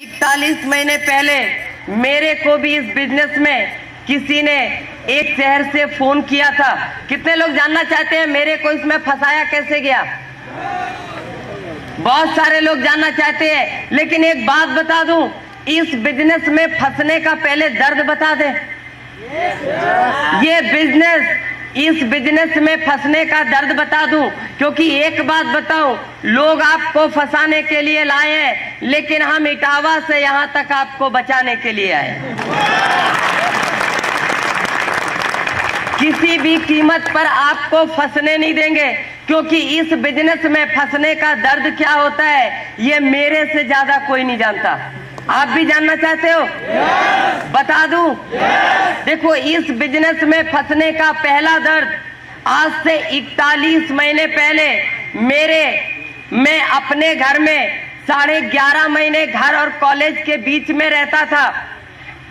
41 महीने पहले मेरे को भी इस बिजनेस में किसी ने एक शहर से फोन किया था। कितने लोग जानना चाहते हैं मेरे को इसमें फंसाया कैसे गया? बहुत सारे लोग जानना चाहते हैं, लेकिन एक बात बता दूं, इस बिजनेस में फंसने का पहले दर्द बता दे। इस बिजनेस में फंसने का दर्द बता दूं, क्योंकि एक बात बताऊं, लोग आपको फंसाने के लिए लाए हैं, लेकिन हम इटावा से यहां तक आपको बचाने के लिए आए। किसी भी कीमत पर आपको फंसने नहीं देंगे, क्योंकि इस बिजनेस में फंसने का दर्द क्या होता है ये मेरे से ज्यादा कोई नहीं जानता। आप भी जानना चाहते हो? बता दूं? देखो, इस बिजनेस में फंसने का पहला दर्द आज से 41 महीने पहले मैं अपने घर में 11.5 महीने घर और कॉलेज के बीच में रहता था।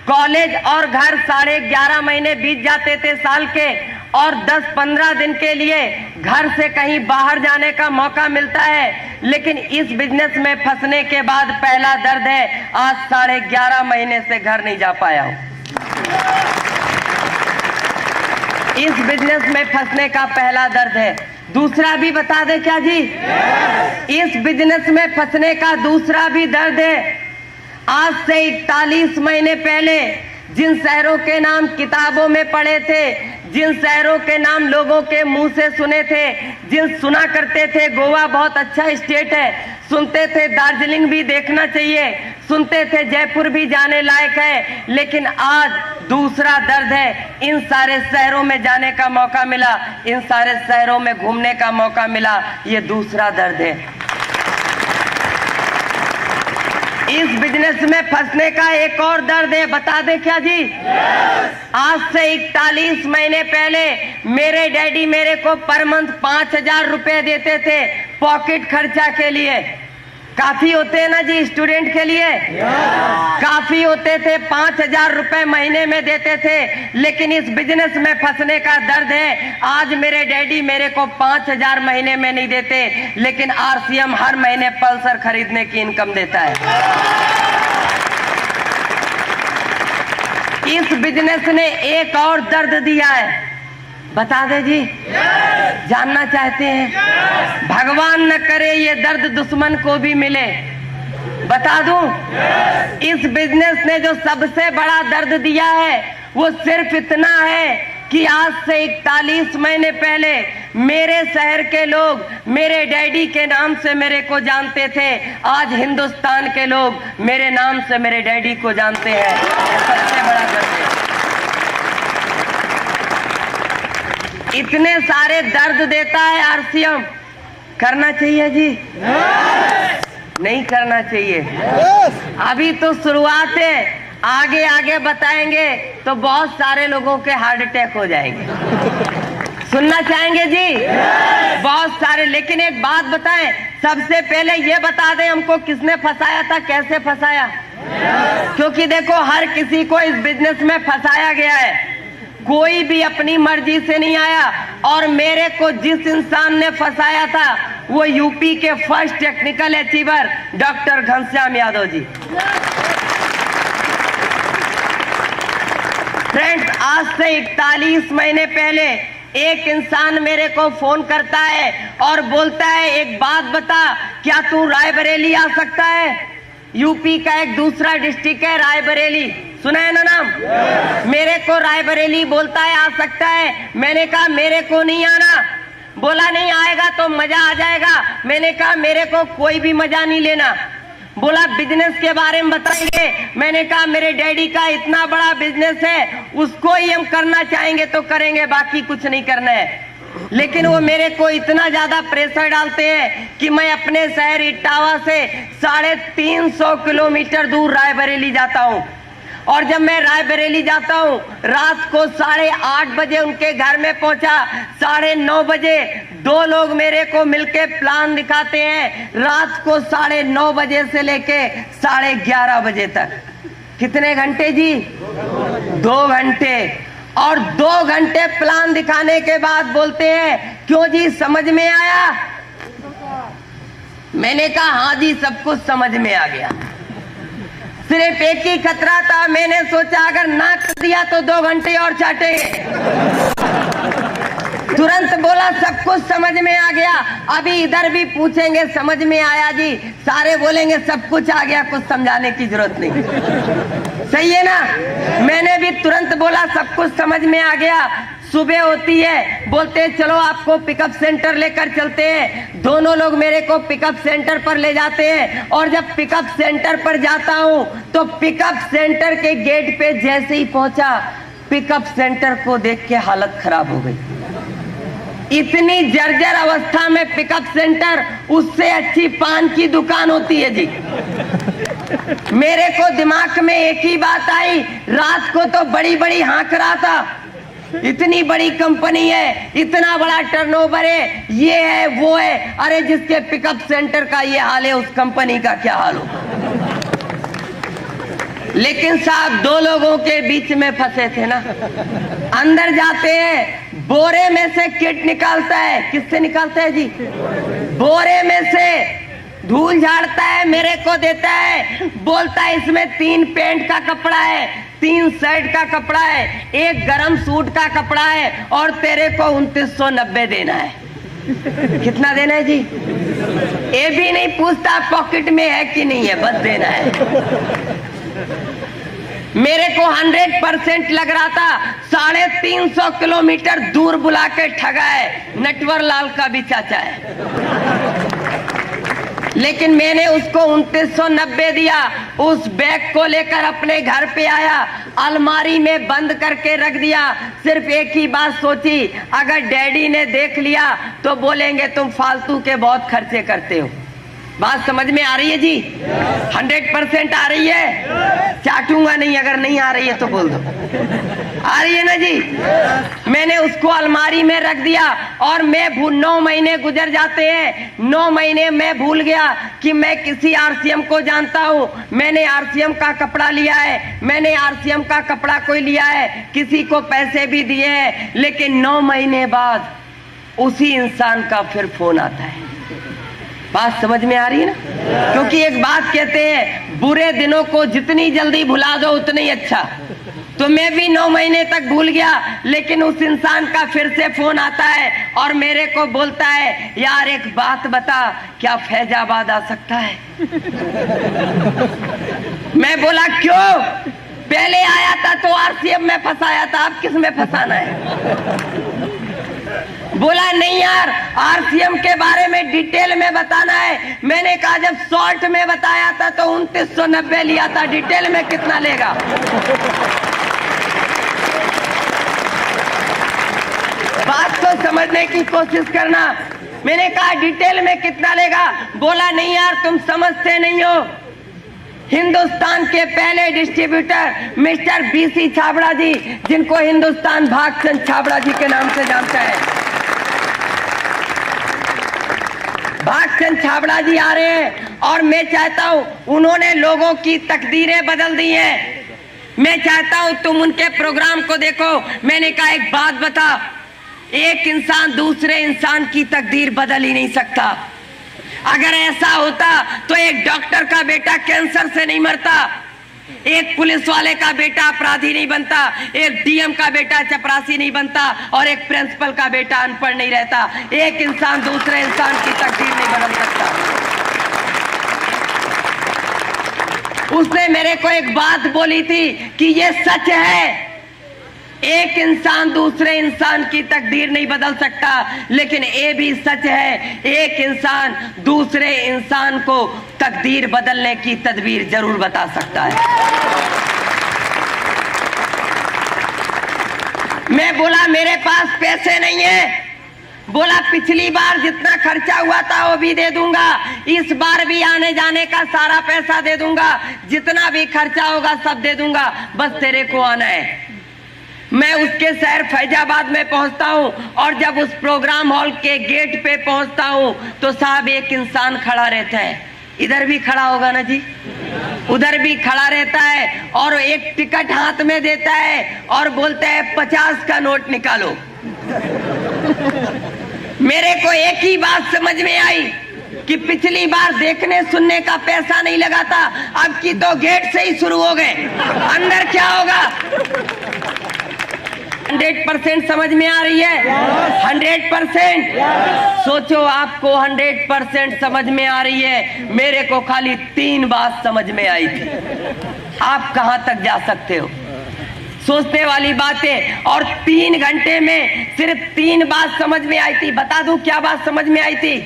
कॉलेज और घर 11.5 महीने बीत जाते थे साल के, और 10-15 दिन के लिए घर से कहीं बाहर जाने का मौका मिलता है। लेकिन इस बिजनेस में फंसने के बाद पहला दर्द है, आज 11.5 महीने से घर नहीं जा पाया हूं। इस बिजनेस में फंसने का पहला दर्द है। दूसरा भी बता दे क्या जी? इस बिजनेस में फंसने का दूसरा भी दर्द है। आज से 41 महीने पहले जिन शहरों के नाम किताबों में पढ़े थे, जिन शहरों के नाम लोगों के मुंह से सुने थे, जिन सुना करते थे गोवा बहुत अच्छा स्टेट है, सुनते थे दार्जिलिंग भी देखना चाहिए, सुनते थे जयपुर भी जाने लायक है, लेकिन आज दूसरा दर्द है। इन सारे शहरों में जाने का मौका मिला, इन सारे शहरों में घूमने का मौका मिला, ये दूसरा दर्द है। इस बिजनेस में फंसने का एक और दर्द है। बता दे क्या जी? आज से 41 महीने पहले मेरे डैडी मेरे को पर मंथ 5,000 रुपए देते थे पॉकेट खर्चा के लिए। काफी होते हैं ना जी स्टूडेंट के लिए? काफी होते थे। 5,000 रुपए महीने में देते थे। लेकिन इस बिजनेस में फंसने का दर्द है, आज मेरे डैडी मेरे को 5,000 महीने में नहीं देते, लेकिन आरसीएम हर महीने पल्सर खरीदने की इनकम देता है। इस बिजनेस ने एक और दर्द दिया है। बता दे जी? जानना चाहते हैं? भगवान न करे ये दर्द दुश्मन को भी मिले। बता दूं? इस बिजनेस ने जो सबसे बड़ा दर्द दिया है वो सिर्फ इतना है कि आज से 41 महीने पहले मेरे शहर के लोग मेरे डैडी के नाम से मेरे को जानते थे, आज हिंदुस्तान के लोग मेरे नाम से मेरे डैडी को जानते हैं। सबसे बड़ा दर्द है। इतने सारे दर्द देता है आरसीएम, करना चाहिए जी? नहीं करना चाहिए। अभी तो शुरुआत है, आगे आगे बताएंगे तो बहुत सारे लोगों के हार्ट अटैक हो जाएंगे। सुनना चाहेंगे जी? बहुत सारे। लेकिन एक बात बताएं, सबसे पहले ये बता दें हमको किसने फंसाया था, कैसे फंसाया? क्योंकि देखो, हर किसी को इस बिजनेस में फंसाया गया है, कोई भी अपनी मर्जी से नहीं आया। और मेरे को जिस इंसान ने फंसाया था वो यूपी के first technical achiever doctor Ghanshyam Yadav ji. Friends, आज से 41 महीने पहले एक इंसान मेरे को फोन करता है और बोलता है, एक बात बता, क्या तू रायबरेली आ सकता है? यूपी का एक दूसरा डिस्ट्रिक्ट है रायबरेली, सुना है ना नाम? मेरे को रायबरेली बोलता है आ सकता है। मैंने कहा मेरे को नहीं आना। बोला नहीं आएगा तो मजा आ जाएगा। मैंने कहा मेरे को कोई भी मजा नहीं लेना। बोला बिजनेस के बारे में बताएंगे। मैंने कहा मेरे डैडी का इतना बड़ा बिजनेस है, उसको ही हम करना चाहेंगे तो करेंगे, बाकी कुछ नहीं करना है। लेकिन वो मेरे को इतना ज्यादा प्रेशर डालते हैं कि मैं अपने शहर इटावा से 350 किलोमीटर दूर रायबरेली जाता हूँ। और जब मैं रायबरेली जाता हूँ, रात को 8:30 बजे उनके घर में पहुंचा, 9:30 बजे 2 लोग मेरे को मिलके प्लान दिखाते हैं, रात को 9:30 बजे से लेके 11:30 बजे तक। कितने घंटे जी? 2 घंटे। और 2 घंटे प्लान दिखाने के बाद बोलते हैं, क्यों जी समझ में आया? मैंने कहा हाँ जी सब कुछ समझ में आ गया। सिर्फ एक ही खतरा था, मैंने सोचा अगर ना कर दिया तो 2 घंटे और चाटेंगे। तुरंत बोला सब कुछ समझ में आ गया। अभी इधर भी पूछेंगे समझ में आया जी, सारे बोलेंगे सब कुछ आ गया, कुछ समझाने की जरूरत नहीं। सही है ना? मैंने भी तुरंत बोला सब कुछ समझ में आ गया। सुबह होती है, बोलते चलो आपको पिकअप सेंटर लेकर चलते हैं। दोनों लोग मेरे को पिकअप सेंटर पर ले जाते हैं और जब पिकअप सेंटर पर जाता हूं तो पिकअप सेंटर के गेट पे जैसे ही पहुंचा, पिकअप सेंटर को देख के हालत खराब हो गई। इतनी जर्जर अवस्था में पिकअप सेंटर, उससे अच्छी पान की दुकान होती है जी। मेरे को दिमाग में एक ही बात आई, रात को तो बड़ी बड़ी हाँक रहा था, इतनी बड़ी कंपनी है, इतना बड़ा टर्नओवर है, ये है वो है, अरे जिसके पिकअप सेंटर का ये हाल है उस कंपनी का क्या हाल हो। लेकिन साहब 2 लोगों के बीच में फंसे थे ना। अंदर जाते हैं, बोरे में से किट निकालता है। किससे निकालता है जी? बोरे में से धूल झाड़ता है, मेरे को देता है, बोलता है इसमें 3 पैंट का कपड़ा है, 3 शर्ट का कपड़ा है, 1 गरम सूट का कपड़ा है और तेरे को 2990 देना है। कितना देना है जी? ये भी नहीं पूछता पॉकेट में है कि नहीं है, बस देना है। मेरे को 100% लग रहा था, 350 किलोमीटर दूर बुला के ठगा है, नटवर लाल का भी चाचा है। लेकिन मैंने उसको 2990 दिया। उस बैग को लेकर अपने घर पे आया, अलमारी में बंद करके रख दिया। सिर्फ एक ही बात सोची, अगर डैडी ने देख लिया तो बोलेंगे तुम फालतू के बहुत खर्चे करते हो। बात समझ में आ रही है जी? 100% आ रही है? चाटूंगा नहीं, अगर नहीं आ रही है तो बोल दो। आ रही है ना जी? मैंने उसको अलमारी में रख दिया और मैं 9 महीने गुजर जाते हैं। 9 महीने मैं भूल गया कि मैं किसी आरसीएम को जानता हूं। मैंने आरसीएम का कपड़ा लिया है, मैंने आरसीएम का कपड़ा कोई लिया है, किसी को पैसे भी दिए हैं। लेकिन 9 महीने बाद उसी इंसान का फिर फोन आता है। बात समझ में आ रही है ना? क्योंकि एक बात कहते हैं, बुरे दिनों को जितनी जल्दी भुला दो उतना ही अच्छा। तो मैं भी 9 महीने तक भूल गया, लेकिन उस इंसान का फिर से फोन आता है और मेरे को बोलता है यार एक बात बता, क्या फैजाबाद आ सकता है? मैं बोला क्यों? पहले आया था तो आरसीएम में फंसाया था, अब किस में फंसाना है? बोला नहीं यार, आरसीएम के बारे में डिटेल में बताना है। मैंने कहा जब शॉर्ट में बताया था तो 2990 लिया था, डिटेल में कितना लेगा? बात को समझने की कोशिश करना। मैंने कहा डिटेल में कितना लेगा? बोला नहीं यार तुम समझते नहीं हो। हिंदुस्तान के पहले डिस्ट्रीब्यूटर मिस्टर बीसी छाबड़ा जी, जिनको हिंदुस्तान भागचंद छाबड़ा जी के नाम से जानता है, भागचंद छाबड़ा जी आ रहे हैं और मैं चाहता हूं, उन्होंने लोगों की तकदीरें बदल दी हैं। मैं चाहता हूं तुम उनके प्रोग्राम को देखो। मैंने कहा एक बात बता, एक इंसान दूसरे इंसान की तकदीर बदल ही नहीं सकता। अगर ऐसा होता तो एक डॉक्टर का बेटा कैंसर से नहीं मरता, एक पुलिस वाले का बेटा अपराधी नहीं बनता, एक डीएम का बेटा चपरासी नहीं बनता और एक प्रिंसिपल का बेटा अनपढ़ नहीं रहता। एक इंसान दूसरे इंसान की तकदीर नहीं बदल सकता। उसने मेरे को एक बात बोली थी कि ये सच है, एक इंसान दूसरे इंसान की तकदीर नहीं बदल सकता, लेकिन ये भी सच है एक इंसान दूसरे इंसान को तकदीर बदलने की तदबीर जरूर बता सकता है। मैं बोला मेरे पास पैसे नहीं है। बोला पिछली बार जितना खर्चा हुआ था वो भी दे दूंगा, इस बार भी आने जाने का सारा पैसा दे दूंगा, जितना भी खर्चा होगा सब दे दूंगा, बस तेरे को आना है। मैं उसके शहर फैजाबाद में पहुंचता हूं और जब उस प्रोग्राम हॉल के गेट पे पहुंचता हूं तो साहब एक इंसान खड़ा रहता है। इधर भी खड़ा होगा ना जी, उधर भी खड़ा रहता है और एक टिकट हाथ में देता है और बोलता है 50 का नोट निकालो। मेरे को एक ही बात समझ में आई, कि पिछली बार देखने सुनने का पैसा नहीं लगा था, अब की तो गेट से ही शुरू हो गए। अंदर क्या होगा? 100% समझ में आ रही है? 100%। सोचो, आपको 100% समझ में आ रही है, मेरे को खाली 3 बात समझ में आई थी। आप कहां तक जा सकते हो? सोचने वाली बातें। और 3 घंटे में सिर्फ 3 बात समझ में आई थी। बता दूं क्या बात समझ में आई थी?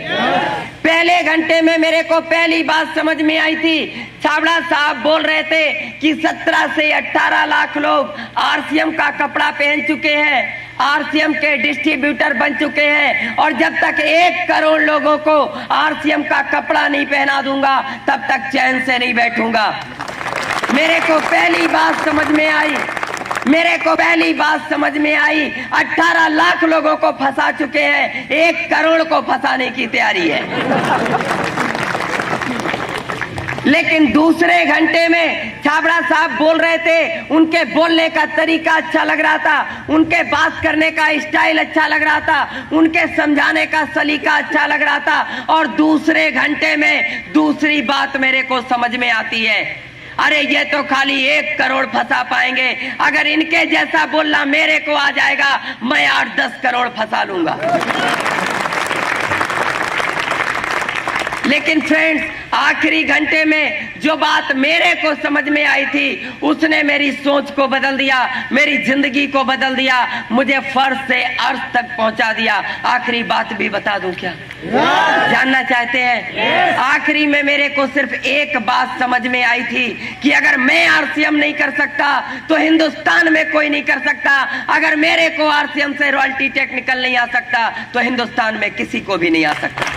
पहले घंटे में मेरे को पहली बात समझ में आई थी। छाबड़ा साहब बोल रहे थे कि 17 से 18 लाख लोग आरसीएम का कपड़ा पहन चुके हैं, आरसीएम के डिस्ट्रीब्यूटर बन चुके हैं, और जब तक 1 करोड़ लोगों को आरसीएम का कपड़ा नहीं पहना दूंगा तब तक चैन से नहीं बैठूंगा। मेरे को पहली बात समझ में आई, 18 लाख लोगों को फंसा चुके हैं, 1 करोड़ को फंसाने की तैयारी है। लेकिन दूसरे घंटे में छाबड़ा साहब बोल रहे थे, उनके बोलने का तरीका अच्छा लग रहा था, उनके बात करने का स्टाइल अच्छा लग रहा था, उनके समझाने का सलीका अच्छा लग रहा था। और दूसरे घंटे में दूसरी बात मेरे को समझ में आती है, अरे ये तो खाली 1 करोड़ फंसा पाएंगे, अगर इनके जैसा बोलना मेरे को आ जाएगा, मैं 8-10 करोड़ फंसा लूंगा। लेकिन फ्रेंड्स, आखिरी घंटे में जो बात मेरे को समझ में आई थी, उसने मेरी सोच को बदल दिया, मेरी जिंदगी को बदल दिया, मुझे फर्श से अर्श तक पहुंचा दिया। आखिरी बात भी बता दूं क्या? जानना चाहते हैं? आखिरी में मेरे को सिर्फ एक बात समझ में आई थी कि अगर मैं आरसीएम नहीं कर सकता तो हिंदुस्तान में कोई नहीं कर सकता। अगर मेरे को आरसीएम से रॉयल्टी टेक्निकल नहीं आ सकता तो हिंदुस्तान में किसी को भी नहीं आ सकता।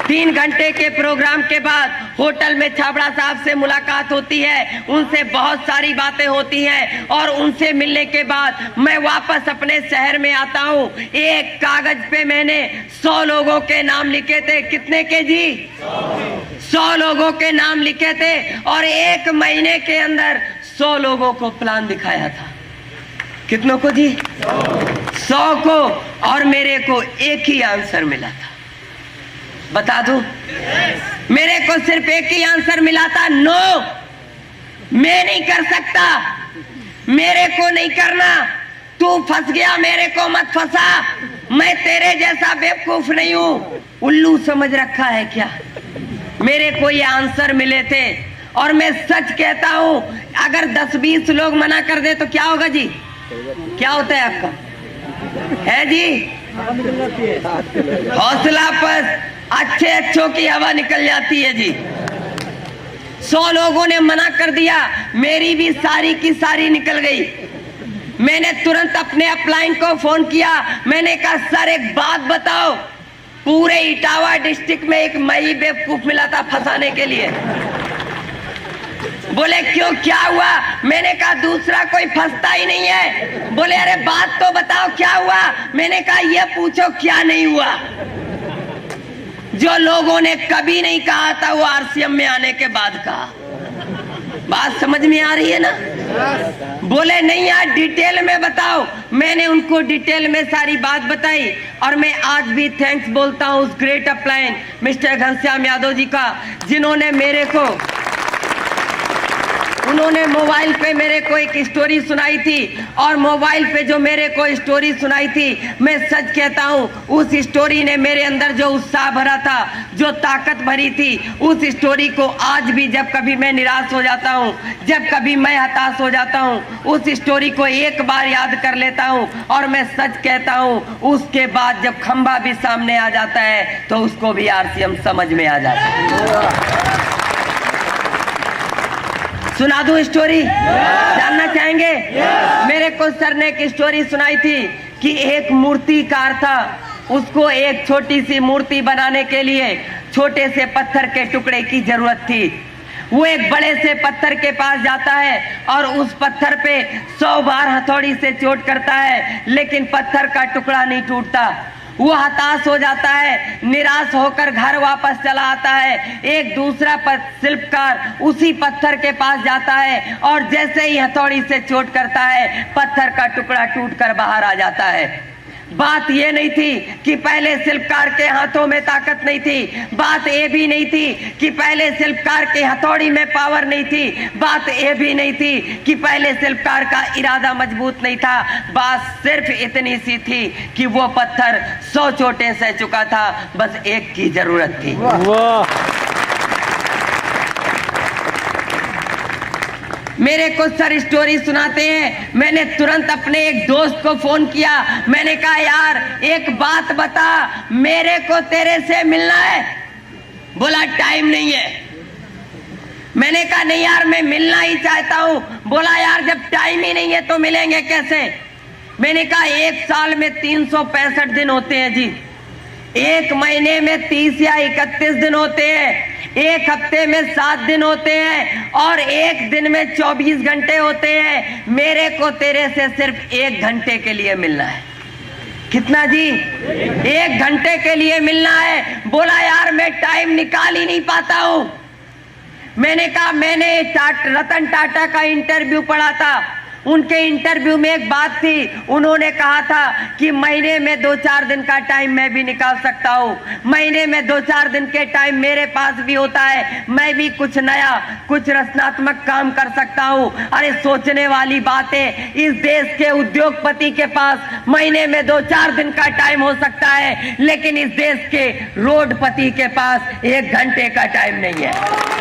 3 घंटे के प्रोग्राम के बाद होटल में छाबड़ा साहब से मुलाकात होती है, उनसे बहुत सारी बातें होती हैं, और उनसे मिलने के बाद मैं वापस अपने शहर में आता हूं। एक कागज पे मैंने 100 लोगों के नाम लिखे थे। कितने के जी? 100 लोगों के नाम लिखे थे, और 1 महीने के अंदर 100 लोगों को प्लान दिखाया था। कितनों को जी? 100 को। और मेरे को एक ही आंसर मिला था। बता दूं? मेरे को सिर्फ एक ही आंसर मिला था, नो, मैं नहीं कर सकता, मेरे को नहीं करना, तू फंस गया, मेरे को मत फंसा, मैं तेरे जैसा बेवकूफ नहीं हूं। उल्लू समझ रखा है क्या? मेरे को ये आंसर मिले थे, और मैं सच कहता हूं, अगर 10-20 लोग मना कर दे तो क्या होगा जी? क्या होता है आपका? है जी? हौसला पर अच्छों की हवा निकल जाती है जी। 100 लोगों ने मना कर दिया, मेरी भी सारी की सारी निकल गई। मैंने तुरंत अपने अपलाइन को फोन किया, मैंने कहा सर एक बात बताओ, पूरे इटावा डिस्ट्रिक्ट में एक मई बेवकूफ मिला था फंसाने के लिए। बोले क्यों, क्या हुआ? मैंने कहा दूसरा कोई फंसता ही नहीं है। बोले अरे बात तो बताओ क्या हुआ? मैंने कहा ये पूछो क्या नहीं हुआ। जो लोगों ने कभी नहीं कहा था वो आरसीएम में आने के बाद कहा। बात समझ में आ रही है ना? बोले नहीं यार डिटेल में बताओ। मैंने उनको डिटेल में सारी बात बताई, और मैं आज भी थैंक्स बोलता हूं उस great upline mister Ghanshyam Yadav ji का, जिन्होंने मेरे को, उन्होंने मोबाइल पे मेरे को एक स्टोरी सुनाई थी, और मोबाइल पे जो मेरे को स्टोरी सुनाई थी, मैं सच कहता हूँ उस स्टोरी ने मेरे अंदर जो उत्साह भरा था, जो ताकत भरी थी, उस स्टोरी को आज भी जब कभी मैं निराश हो जाता हूँ, जब कभी मैं हताश हो जाता हूँ, उस स्टोरी को एक बार याद कर लेता हूँ, और मैं सच कहता हूँ उसके बाद जब खंबा भी सामने आ जाता है तो उसको भी आरसीएम समझ में आ जाता है। सुना दूं स्टोरी? जानना चाहेंगे? मेरे को सर ने एक स्टोरी सुनाई थी कि एक मूर्तिकार था, उसको एक छोटी सी मूर्ति बनाने के लिए छोटे से पत्थर के टुकड़े की जरूरत थी। वो एक बड़े से पत्थर के पास जाता है और उस पत्थर पे 100 बार हथौड़ी से चोट करता है, लेकिन पत्थर का टुकड़ा नहीं टूटता। वो हताश हो जाता है, निराश होकर घर वापस चला आता है। एक दूसरा शिल्पकार उसी पत्थर के पास जाता है, और जैसे ही हथौड़ी से चोट करता है, पत्थर का टुकड़ा टूटकर बाहर आ जाता है। बात ये नहीं थी कि पहले शिल्पकार के हाथों में ताकत नहीं थी, बात ये भी नहीं थी कि पहले शिल्पकार के हथौड़ी में पावर नहीं थी, बात ये भी नहीं थी कि पहले शिल्पकार का इरादा मजबूत नहीं था। बात सिर्फ इतनी सी थी कि वो पत्थर 100 चोटें सह चुका था, बस एक की जरूरत थी। मेरे को सर स्टोरी सुनाते हैं। मैंने तुरंत अपने एक दोस्त को फोन किया, मैंने कहा यार एक बात बता, मेरे को तेरे से मिलना है। बोला टाइम नहीं है। मैंने कहा नहीं यार मैं मिलना ही चाहता हूं। बोला यार जब टाइम ही नहीं है तो मिलेंगे कैसे। मैंने कहा एक साल में 365 दिन होते हैं जी, एक महीने में 30 या 31 दिन होते हैं, एक हफ्ते में 7 दिन होते हैं और एक दिन में 24 घंटे होते हैं। मेरे को तेरे से सिर्फ 1 घंटे के लिए मिलना है। कितना जी? 1 घंटे के लिए मिलना है। बोला यार मैं टाइम निकाल ही नहीं पाता हूं। मैंने कहा मैंने रतन टाटा का इंटरव्यू पढ़ा था, उनके इंटरव्यू में एक बात थी, उन्होंने कहा था कि महीने में 2-4 दिन का टाइम मैं भी निकाल सकता हूँ, महीने में 2-4 दिन के टाइम मेरे पास भी होता है, मैं भी कुछ नया कुछ रचनात्मक काम कर सकता हूँ। अरे सोचने वाली बात है, इस देश के उद्योगपति के पास महीने में 2-4 दिन का टाइम हो सकता है, लेकिन इस देश के रोडपति के पास 1 घंटे का टाइम नहीं है।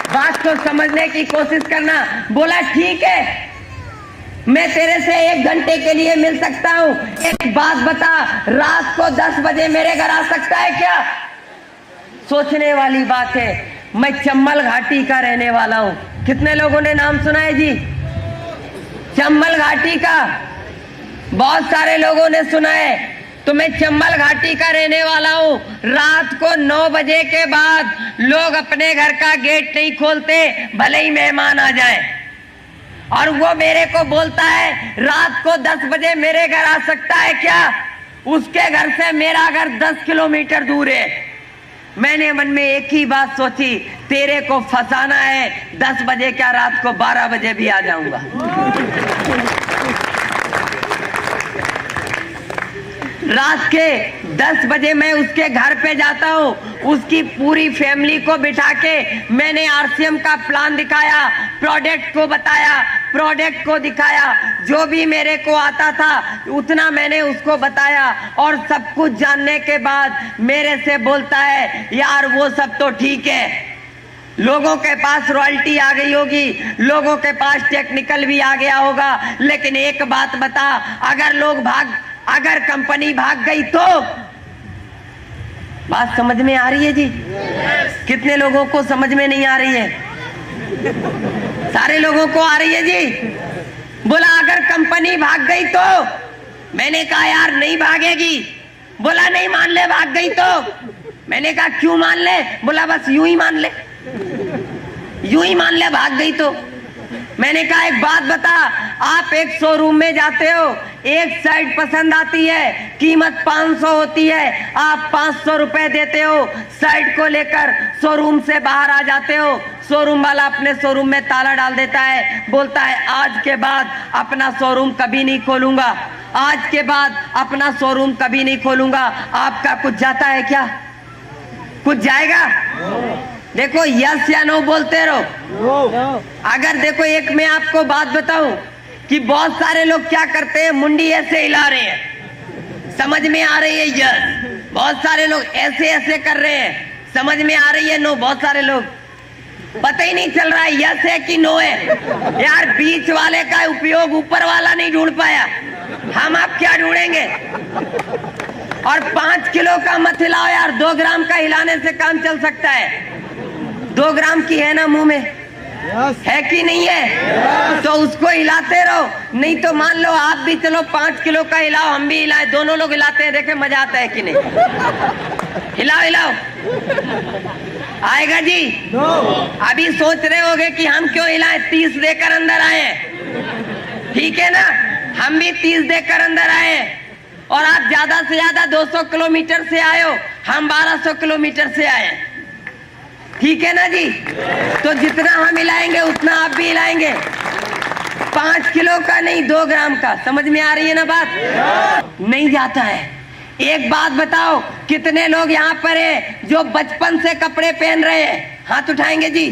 बात को समझने की कोशिश करना। बोला ठीक है मैं तेरे से 1 घंटे के लिए मिल सकता हूं। एक बात बता, रात को 10 बजे मेरे घर आ सकता है क्या? सोचने वाली बात है। मैं चंबल घाटी का रहने वाला हूं। कितने लोगों ने नाम सुना है जी चंबल घाटी का? बहुत सारे लोगों ने सुना है। तो मैं चंबल घाटी का रहने वाला हूँ। रात को 9 बजे के बाद लोग अपने घर का गेट नहीं खोलते, भले ही मेहमान आ जाए। और वो मेरे को बोलता है रात को 10 बजे मेरे घर आ सकता है क्या? उसके घर से मेरा घर 10 किलोमीटर दूर है। मैंने मन में एक ही बात सोची, तेरे को फंसाना है। 10 बजे क्या, रात को 12 बजे भी आ जाऊंगा। रात के 10 बजे मैं उसके घर पे जाता हूँ, उसकी पूरी फैमिली को बिठा के मैंने आरसीएम का प्लान दिखाया, प्रोडक्ट को बताया, प्रोडक्ट को दिखाया, जो भी मेरे को आता था उतना मैंने उसको बताया। और सब कुछ जानने के बाद मेरे से बोलता है यार वो सब तो ठीक है, लोगों के पास रॉयल्टी आ गई होगी, लोगों के पास टेक्निकल भी आ गया होगा, लेकिन एक बात बता, अगर कंपनी भाग गई तो? बात समझ में आ रही है जी? कितने लोगों को समझ में नहीं आ रही है? सारे लोगों को आ रही है जी। बोला अगर कंपनी भाग गई तो? मैंने कहा यार नहीं भागेगी। बोला नहीं मान ले भाग गई तो? मैंने कहा क्यों मान ले? बोला बस यूं ही मान ले, यूं ही मान ले भाग गई तो। मैंने कहा एक बात बता, आप एक शोरूम में जाते हो, एक शर्ट पसंद आती है, कीमत 500 होती है, आप 500 रुपए देते हो, शर्ट को लेकर शोरूम से बाहर आ जाते हो। शोरूम वाला अपने शोरूम में ताला डाल देता है, बोलता है आज के बाद अपना शोरूम कभी नहीं खोलूंगा, आज के बाद अपना शोरूम कभी नहीं खोलूंगा। आपका कुछ जाता है क्या? कुछ जाएगा? देखो यस या नो बोलते रहो। अगर देखो एक मैं आपको बात बताऊं कि बहुत सारे लोग क्या करते हैं, मुंडी ऐसे हिला रहे हैं, समझ में आ रही है यस। बहुत सारे लोग ऐसे ऐसे कर रहे हैं, समझ में आ रही है नो। बहुत सारे लोग पता ही नहीं चल रहा है यस है कि नो है। यार बीच वाले का उपयोग ऊपर वाला नहीं ढूंढ पाया, हम आप क्या ढूंढेंगे? और 5 किलो का मत हिलाओ यार, 2 ग्राम का हिलाने से काम चल सकता है। 2 ग्राम की है ना मुंह में, है कि नहीं है? तो उसको हिलाते रहो। नहीं तो मान लो आप भी चलो 5 किलो का हिलाओ, हम भी हिलाए, दोनों लोग हिलाते हैं, देखे मजा आता है कि नहीं? हिलाओ हिलाओ, आएगा जी? अभी सोच रहे होगे कि हम क्यों हिलाएं, 30 देकर अंदर आए, ठीक है ना? हम भी 30 देकर अंदर आए, और आप ज्यादा से ज्यादा 200 किलोमीटर से आए हो, हम 1200 किलोमीटर से आए, ठीक है ना जी? तो जितना हम हिलाएंगे उतना आप भी हिलाएंगे। 5 किलो का नहीं, 2 ग्राम का। समझ में आ रही है ना बात? नहीं जाता है। एक बात बताओ, कितने लोग यहाँ पर है जो बचपन से कपड़े पहन रहे हैं? हाथ उठाएंगे जी।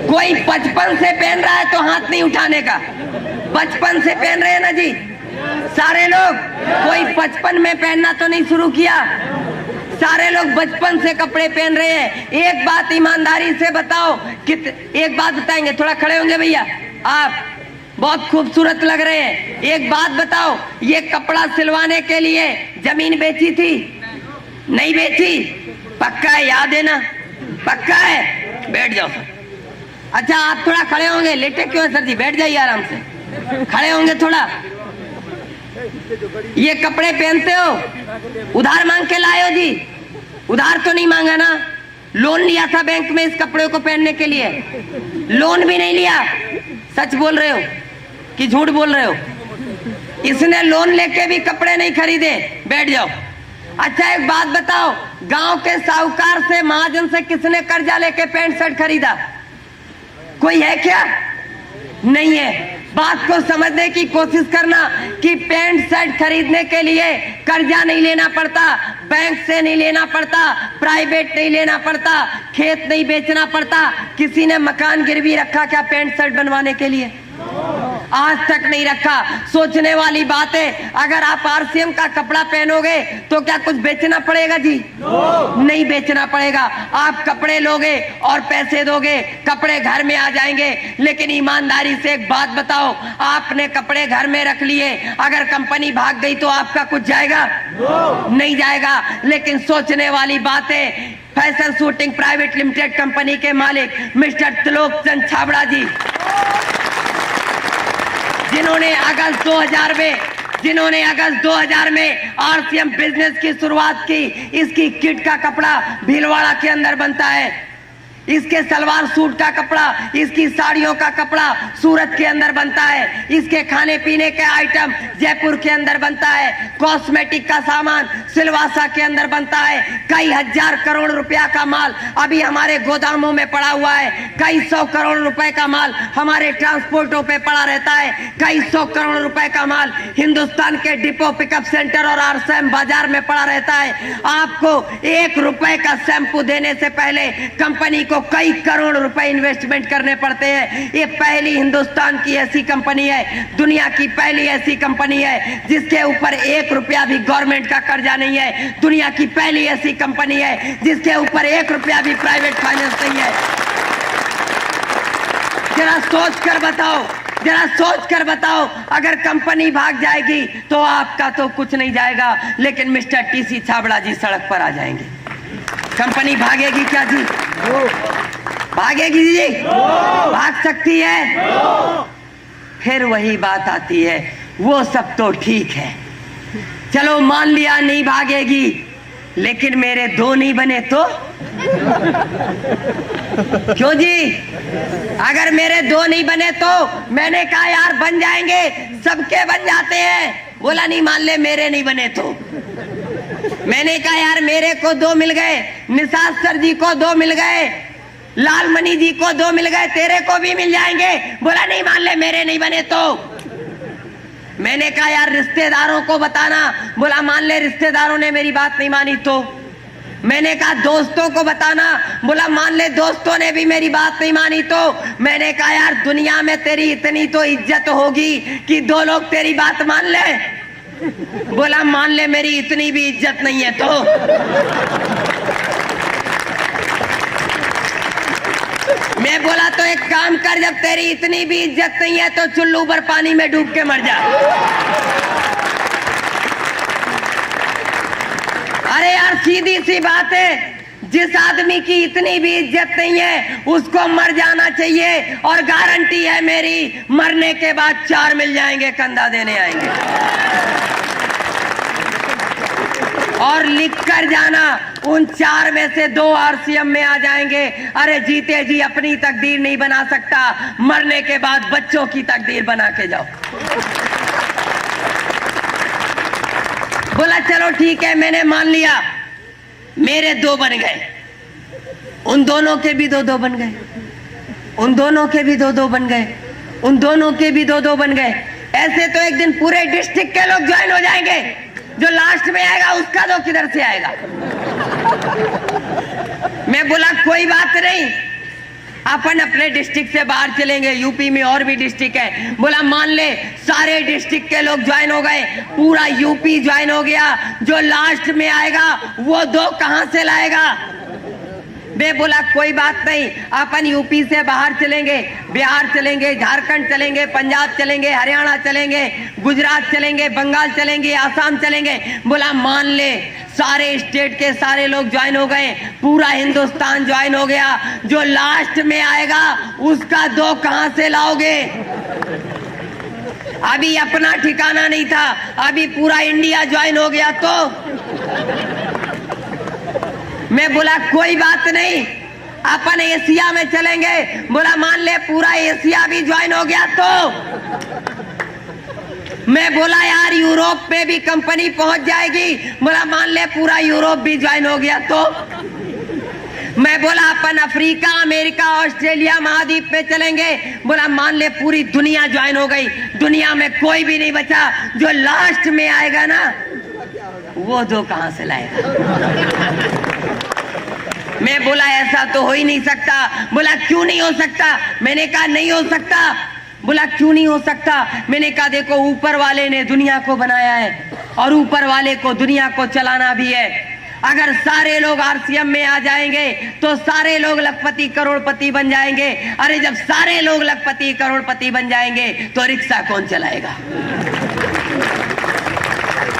कोई बचपन से पहन रहा है तो हाथ नहीं उठाने का। बचपन से पहन रहे हैं ना जी सारे लोग? कोई बचपन में पहनना तो नहीं शुरू किया? सारे लोग बचपन से कपड़े पहन रहे हैं। एक बात ईमानदारी से बताओ, एक बात बताएंगे, थोड़ा खड़े होंगे भैया, आप बहुत खूबसूरत लग रहे हैं। एक बात बताओ, ये कपड़ा सिलवाने के लिए जमीन बेची थी? नहीं बेची? पक्का है? याद है ना? पक्का है? बैठ जाओ। अच्छा, आप थोड़ा खड़े होंगे, लेटे क्यों है सर जी? बैठ जाइए आराम से, खड़े होंगे थोड़ा। ये कपड़े पहनते हो, उधार मांग के लाए हो जी? उधार तो नहीं मांगा ना? लोन लिया था बैंक में इस कपड़े को पहनने के लिए? लोन भी नहीं लिया? सच बोल रहे हो कि झूठ बोल रहे हो? इसने लोन लेके भी कपड़े नहीं खरीदे। बैठ जाओ। अच्छा, एक बात बताओ, गांव के साहूकार से, महाजन से किसने कर्जा लेके पैंट शर्ट खरीदा? कोई है क्या? नहीं है। बात को समझने की कोशिश करना कि पैंट शर्ट खरीदने के लिए कर्जा नहीं लेना पड़ता, बैंक से नहीं लेना पड़ता, प्राइवेट नहीं लेना पड़ता, खेत नहीं बेचना पड़ता। किसी ने मकान गिरवी रखा क्या पैंट शर्ट बनवाने के लिए? आज तक नहीं रखा। सोचने वाली बात है। अगर आप आरसीएम का कपड़ा पहनोगे तो क्या कुछ बेचना पड़ेगा जी? नहीं बेचना पड़ेगा। आप कपड़े लोगे और पैसे दोगे, कपड़े घर में आ जाएंगे। लेकिन ईमानदारी से एक बात बताओ, आपने कपड़े घर में रख लिए, अगर कंपनी भाग गई तो आपका कुछ जाएगा? नहीं जाएगा। लेकिन सोचने वाली बात है, fashion shooting private limited company के मालिक मिस्टर त्रिलोक चंद छाबड़ा जी, जिन्होंने अगस्त 2000 में आरसीएम बिजनेस की शुरुआत की। इसकी किट का कपड़ा भीलवाड़ा के अंदर बनता है, इसके सलवार सूट का कपड़ा, इसकी साड़ियों का कपड़ा सूरत के अंदर बनता है, इसके खाने पीने के आइटम जयपुर के अंदर बनता है, कॉस्मेटिक का सामान सिलवासा के अंदर बनता है। कई हजार करोड़ रुपया का माल अभी हमारे गोदामों में पड़ा हुआ है। कई 100 करोड़ रुपए का माल हमारे ट्रांसपोर्टों पे पड़ा रहता है। कई 100 करोड़ रुपए का माल हिंदुस्तान के डिपो पिकअप सेंटर और आरसीएम बाजार में पड़ा रहता है। आपको 1 रुपए का शैम्पू देने से पहले कंपनी को कई करोड़ रुपए इन्वेस्टमेंट करने पड़ते हैं। ये पहली हिंदुस्तान की ऐसी कंपनी है, दुनिया की पहली ऐसी कंपनी है जिसके ऊपर 1 रुपया भी गवर्नमेंट का कर्जा नहीं है। दुनिया की पहली ऐसी कंपनी है जिसके ऊपर 1 रुपया भी प्राइवेट फाइनेंस नहीं है। जरा सोच कर बताओ, अगर कंपनी भाग जाएगी तो आपका तो कुछ नहीं जाएगा, लेकिन मिस्टर टीसी छाबड़ा जी सड़क पर आ जाएंगे। कंपनी भागेगी क्या जी? भागेगी जी? भाग सकती है? फिर वही बात आती है, वो सब तो ठीक है, चलो मान लिया नहीं भागेगी, लेकिन मेरे 2 नहीं बने तो? क्यों जी? अगर मेरे 2 नहीं बने तो? मैंने कहा यार बन जाएंगे, सबके बन जाते हैं। बोला नहीं, मान ले मेरे नहीं बने तो? मैंने कहा यार मेरे को 2 मिल गए, निषाद सर जी को 2 मिल गए, लालमणि जी को 2 मिल गए, तेरे को भी मिल जाएंगे। बोला नहीं, मान ले मेरे नहीं बने तो? मैंने कहा यार रिश्तेदारों को बताना। बोला मान ले रिश्तेदारों ने मेरी बात नहीं मानी तो? मैंने कहा दोस्तों को बताना। बोला मान ले दोस्तों ने भी मेरी बात नहीं मानी तो? मैंने कहा यार दुनिया में तेरी इतनी तो इज्जत होगी कि 2 लोग तेरी बात मान ले। बोला मान ले मेरी इतनी भी इज्जत नहीं है तो? मैं बोला तो एक काम कर, जब तेरी इतनी भी इज्जत नहीं है तो चुल्लू पर पानी में डूब के मर जा। अरे यार सीधी सी बात है, जिस आदमी की इतनी भी इज्जत नहीं है उसको मर जाना चाहिए। और गारंटी है मेरी, मरने के बाद 4 मिल जाएंगे, कंधा देने आएंगे। और लिख कर जाना, उन 4 में से 2 आरसीएम में आ जाएंगे। अरे जीते जी अपनी तकदीर नहीं बना सकता, मरने के बाद बच्चों की तकदीर बना के जाओ। बोला चलो ठीक है, मैंने मान लिया, मेरे 2 बन गए, उन दोनों के भी 2-2 बन गए। उन दोनों के भी 2-2 बन गए, उन दोनों के भी 2-2 बन गए। ऐसे तो एक दिन पूरे डिस्ट्रिक्ट के लोग ज्वाइन हो जाएंगे। जो लास्ट में आएगा उसका 2 किधर से आएगा? मैं बोला कोई बात नहीं, अपन अपने डिस्ट्रिक्ट से बाहर चलेंगे। यूपी में और भी डिस्ट्रिक्ट है। बोला मान ले सारे डिस्ट्रिक्ट के लोग ज्वाइन हो गए, पूरा यूपी ज्वाइन हो गया, जो लास्ट में आएगा वो 2 कहां से लाएगा? मैं बोला कोई बात नहीं, अपन यूपी से बाहर चलेंगे, बिहार चलेंगे, झारखंड चलेंगे, पंजाब चलेंगे, हरियाणा चलेंगे, गुजरात चलेंगे, बंगाल चलेंगे, आसाम चलेंगे। बोला मान ले सारे स्टेट के सारे लोग ज्वाइन हो गए, पूरा हिंदुस्तान ज्वाइन हो गया, जो लास्ट में आएगा उसका 2 कहां से लाओगे? अभी अपना ठिकाना नहीं था, अभी पूरा इंडिया ज्वाइन हो गया तो मैं बोला कोई बात नहीं, अपन एशिया में चलेंगे। बोला मान ले पूरा एशिया भी ज्वाइन हो गया तो मैं बोला यार यूरोप में भी कंपनी पहुंच जाएगी। बोला मान ले पूरा यूरोप भी ज्वाइन हो गया तो मैं बोला अपन अफ्रीका, अमेरिका, ऑस्ट्रेलिया महाद्वीप पे चलेंगे। बोला मान ले पूरी दुनिया ज्वाइन हो गई, दुनिया में कोई भी नहीं बचा, जो लास्ट में आएगा ना वो 2 कहां से लाएगा? मैं बोला ऐसा तो हो ही नहीं सकता। बोला क्यों नहीं हो सकता? मैंने कहा नहीं हो सकता। बोला क्यों नहीं हो सकता? मैंने कहा देखो ऊपर वाले ने दुनिया को बनाया है और ऊपर वाले को दुनिया को चलाना भी है। अगर सारे लोग आरसीएम में आ जाएंगे तो सारे लोग लखपति करोड़पति बन जाएंगे। अरे जब सारे लोग लखपति करोड़पति बन जाएंगे तो रिक्शा कौन चलाएगा?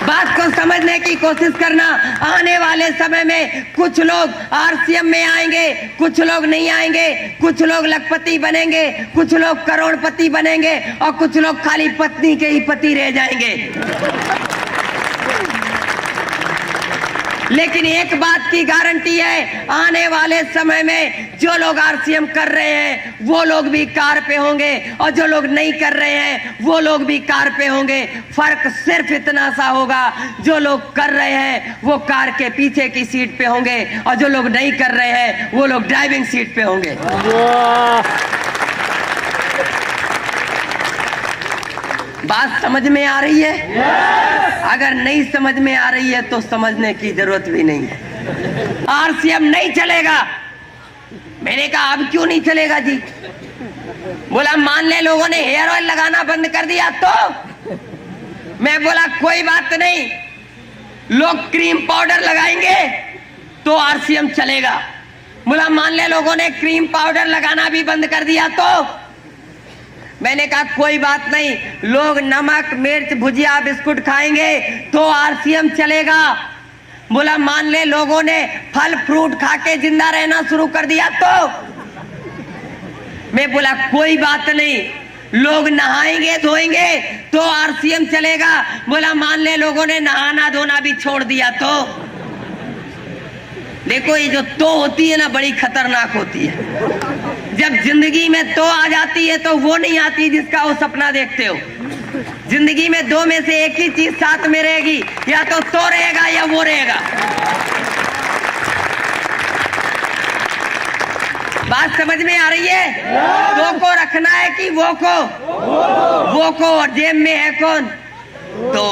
बात को समझने की कोशिश करना। आने वाले समय में कुछ लोग आरसीएम में आएंगे, कुछ लोग नहीं आएंगे, कुछ लोग लखपति बनेंगे, कुछ लोग करोड़पति बनेंगे और कुछ लोग खाली पत्नी के ही पति रह जाएंगे। लेकिन एक बात की गारंटी है, आने वाले समय में जो लोग आरसीएम कर रहे हैं वो लोग भी कार पे होंगे और जो लोग नहीं कर रहे हैं वो लोग भी कार पे होंगे। फर्क सिर्फ इतना सा होगा, जो लोग कर रहे हैं वो कार के पीछे की सीट पे होंगे और जो लोग नहीं कर रहे हैं वो लोग ड्राइविंग सीट पे होंगे। बात समझ में आ रही है? अगर नहीं समझ में आ रही है तो समझने की जरूरत भी नहीं है। आरसीएम नहीं चलेगा। मैंने कहा अब क्यों नहीं चलेगा जी? बोला मान ले लोगों ने हेयर ऑयल लगाना बंद कर दिया तो मैं बोला कोई बात नहीं, लोग क्रीम पाउडर लगाएंगे तो आरसीएम चलेगा। बोला मान ले लोगों ने क्रीम पाउडर लगाना भी बंद कर दिया तो मैंने कहा कोई बात नहीं, लोग नमक मिर्च भुजिया बिस्कुट खाएंगे तो आरसीएम चलेगा। बोला मान ले लोगों ने फल फ्रूट खा के जिंदा रहना शुरू कर दिया तो मैं बोला कोई बात नहीं, लोग नहाएंगे धोएंगे तो आरसीएम चलेगा। बोला मान ले लोगों ने नहाना धोना भी छोड़ दिया तो देखो ये जो तो होती है ना बड़ी खतरनाक होती है। जब जिंदगी में तो आ जाती है तो वो नहीं आती जिसका वो सपना देखते हो। जिंदगी में 2 में से एक ही चीज साथ में रहेगी, या तो रहेगा या वो रहेगा। बात समझ में आ रही है? तो को रखना है कि वो को और जेब में है कौन? तो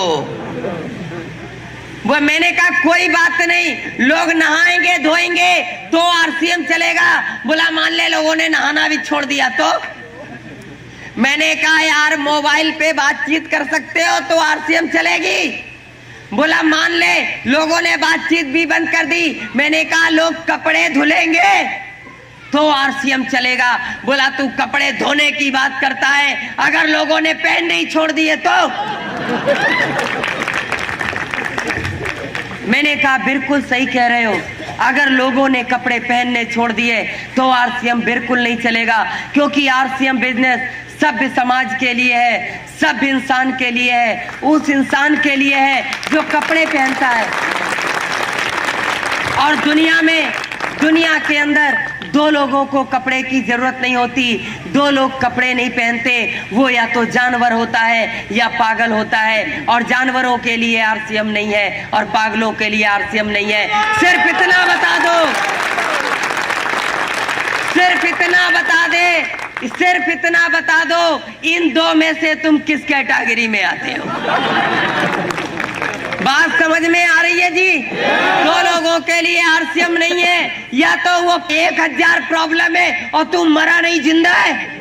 वो मैंने कहा कोई बात नहीं, लोग नहाएंगे धोएंगे तो आरसीएम चलेगा। बोला मान ले लोगों ने नहाना भी छोड़ दिया तो मैंने कहा यार मोबाइल पे बातचीत कर सकते हो तो आरसीएम चलेगी। बोला मान ले लोगों ने बातचीत भी बंद कर दी। मैंने कहा लोग कपड़े धुलेंगे तो आरसीएम चलेगा। बोला तू कपड़े धोने की बात करता है, अगर लोगों ने पहनने ही छोड़ दिए तो मैंने कहा बिल्कुल सही कह रहे हो, अगर लोगों ने कपड़े पहनने छोड़ दिए तो आरसीएम बिल्कुल नहीं चलेगा, क्योंकि आरसीएम बिजनेस सभ्य समाज के लिए है, सभ्य इंसान के लिए है, उस इंसान के लिए है जो कपड़े पहनता है। और दुनिया के अंदर 2 लोगों को कपड़े की जरूरत नहीं होती। 2 लोग कपड़े नहीं पहनते, वो या तो जानवर होता है या पागल होता है। और जानवरों के लिए आरसीएम नहीं है और पागलों के लिए आरसीएम नहीं है। सिर्फ इतना बता दो, सिर्फ इतना बता दे, सिर्फ इतना बता दो, इन दो में से तुम किस कैटेगरी में आते हो? बात समझ में आ रही है जी? दो लोगों के लिए आरसीएम नहीं है, या तो वो 1000 प्रॉब्लम है और तुम मरा नहीं जिंदा है।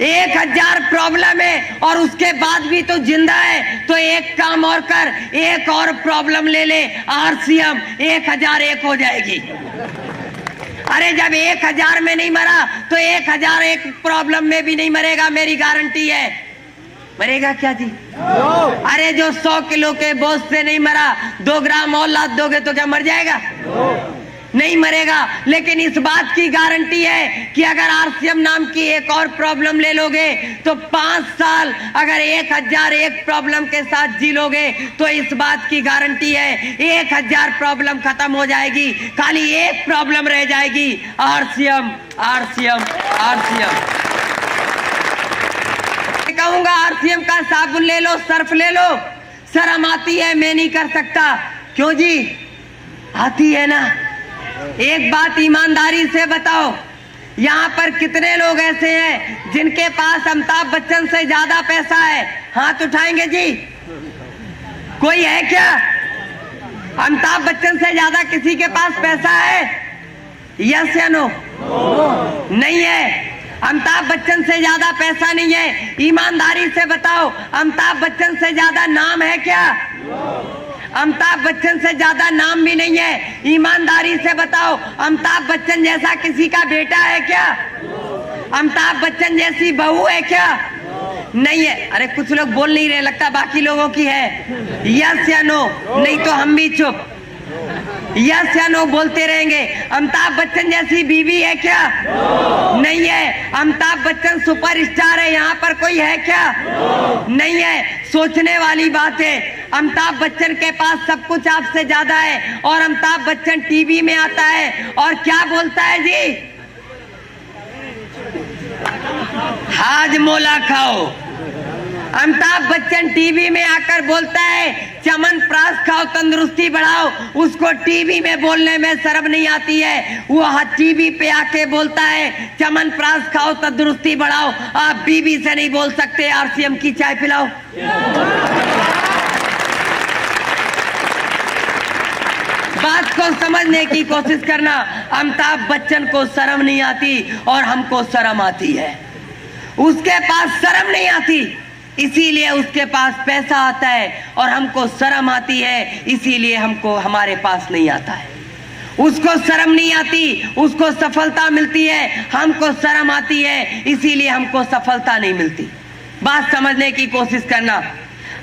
1000 प्रॉब्लम है और उसके बाद भी तो जिंदा है, तो एक काम और कर, एक और प्रॉब्लम ले ले, आरसीएम 1001 हो जाएगी। अरे जब 1000 में नहीं मरा तो 1001 प्रॉब्लम में भी नहीं मरेगा, मेरी गारंटी है। मरेगा क्या जी? अरे जो 100 किलो के बोझ से नहीं मरा, 2 ग्राम और लाद दोगे तो क्या मर जाएगा? नहीं मरेगा। लेकिन इस बात की गारंटी है कि अगर आरसीएम नाम की एक और प्रॉब्लम ले लोगे तो 5 साल अगर 1001 प्रॉब्लम के साथ जी लोगे तो इस बात की गारंटी है 1000 प्रॉब्लम खत्म हो जाएगी, खाली एक प्रॉब्लम रह जाएगी, आरसीएम आरसीएम आरसीएम। कहूंगा आरसीएम का साबुन ले लो, सर्फ ले लो। शर्म आती है, मैं नहीं कर सकता। क्यों जी? आती है ना। एक बात ईमानदारी से बताओ, यहाँ पर कितने लोग ऐसे हैं जिनके पास अमिताभ बच्चन से ज्यादा पैसा है? हाथ उठाएंगे जी? कोई है क्या? अमिताभ बच्चन से ज्यादा किसी के पास पैसा है? यस या नो? नहीं है। अमिताभ बच्चन से ज्यादा पैसा नहीं है। ईमानदारी से बताओ, अमिताभ बच्चन से ज्यादा नाम है क्या? अमिताभ बच्चन से ज्यादा नाम भी नहीं है। ईमानदारी से बताओ, अमिताभ बच्चन जैसा किसी का बेटा है क्या? अमिताभ बच्चन जैसी बहू है क्या? नहीं है। अरे कुछ लोग बोल नहीं रहे, लगता बाकी लोगों की है। यस या नो? नहीं तो हम भी चुप। यस या नो बोलते रहेंगे। अमिताभ बच्चन जैसी बीवी है क्या? नहीं है। अमिताभ बच्चन सुपरस्टार है, यहाँ पर कोई है क्या? नहीं है। सोचने वाली बात है। अमिताभ बच्चन के पास सब कुछ आपसे ज्यादा है और अमिताभ बच्चन टीवी में आता है और क्या बोलता है जी? हाजमोला खाओ। अमिताभ बच्चन टीवी में आकर बोलता है च्यवनप्राश खाओ, तंदुरुस्ती बढ़ाओ। उसको टीवी में बोलने में शर्म नहीं आती है। वो टीवी पे आके बोलता है च्यवनप्राश खाओ, तंदुरुस्ती बढ़ाओ। आप बीबी से नहीं बोल सकते आरसीएम की चाय पिलाओ। बात को समझने की कोशिश करना। अमिताभ बच्चन को शर्म नहीं आती और हमको शर्म आती है। उसके पास शर्म नहीं आती, इसीलिए उसके पास पैसा आता है, और हमको शर्म आती है, इसीलिए हमको हमारे पास नहीं आता है। उसको शर्म नहीं आती, उसको सफलता मिलती है, हमको शर्म आती है, इसीलिए हमको सफलता नहीं मिलती। बात समझने की कोशिश करना।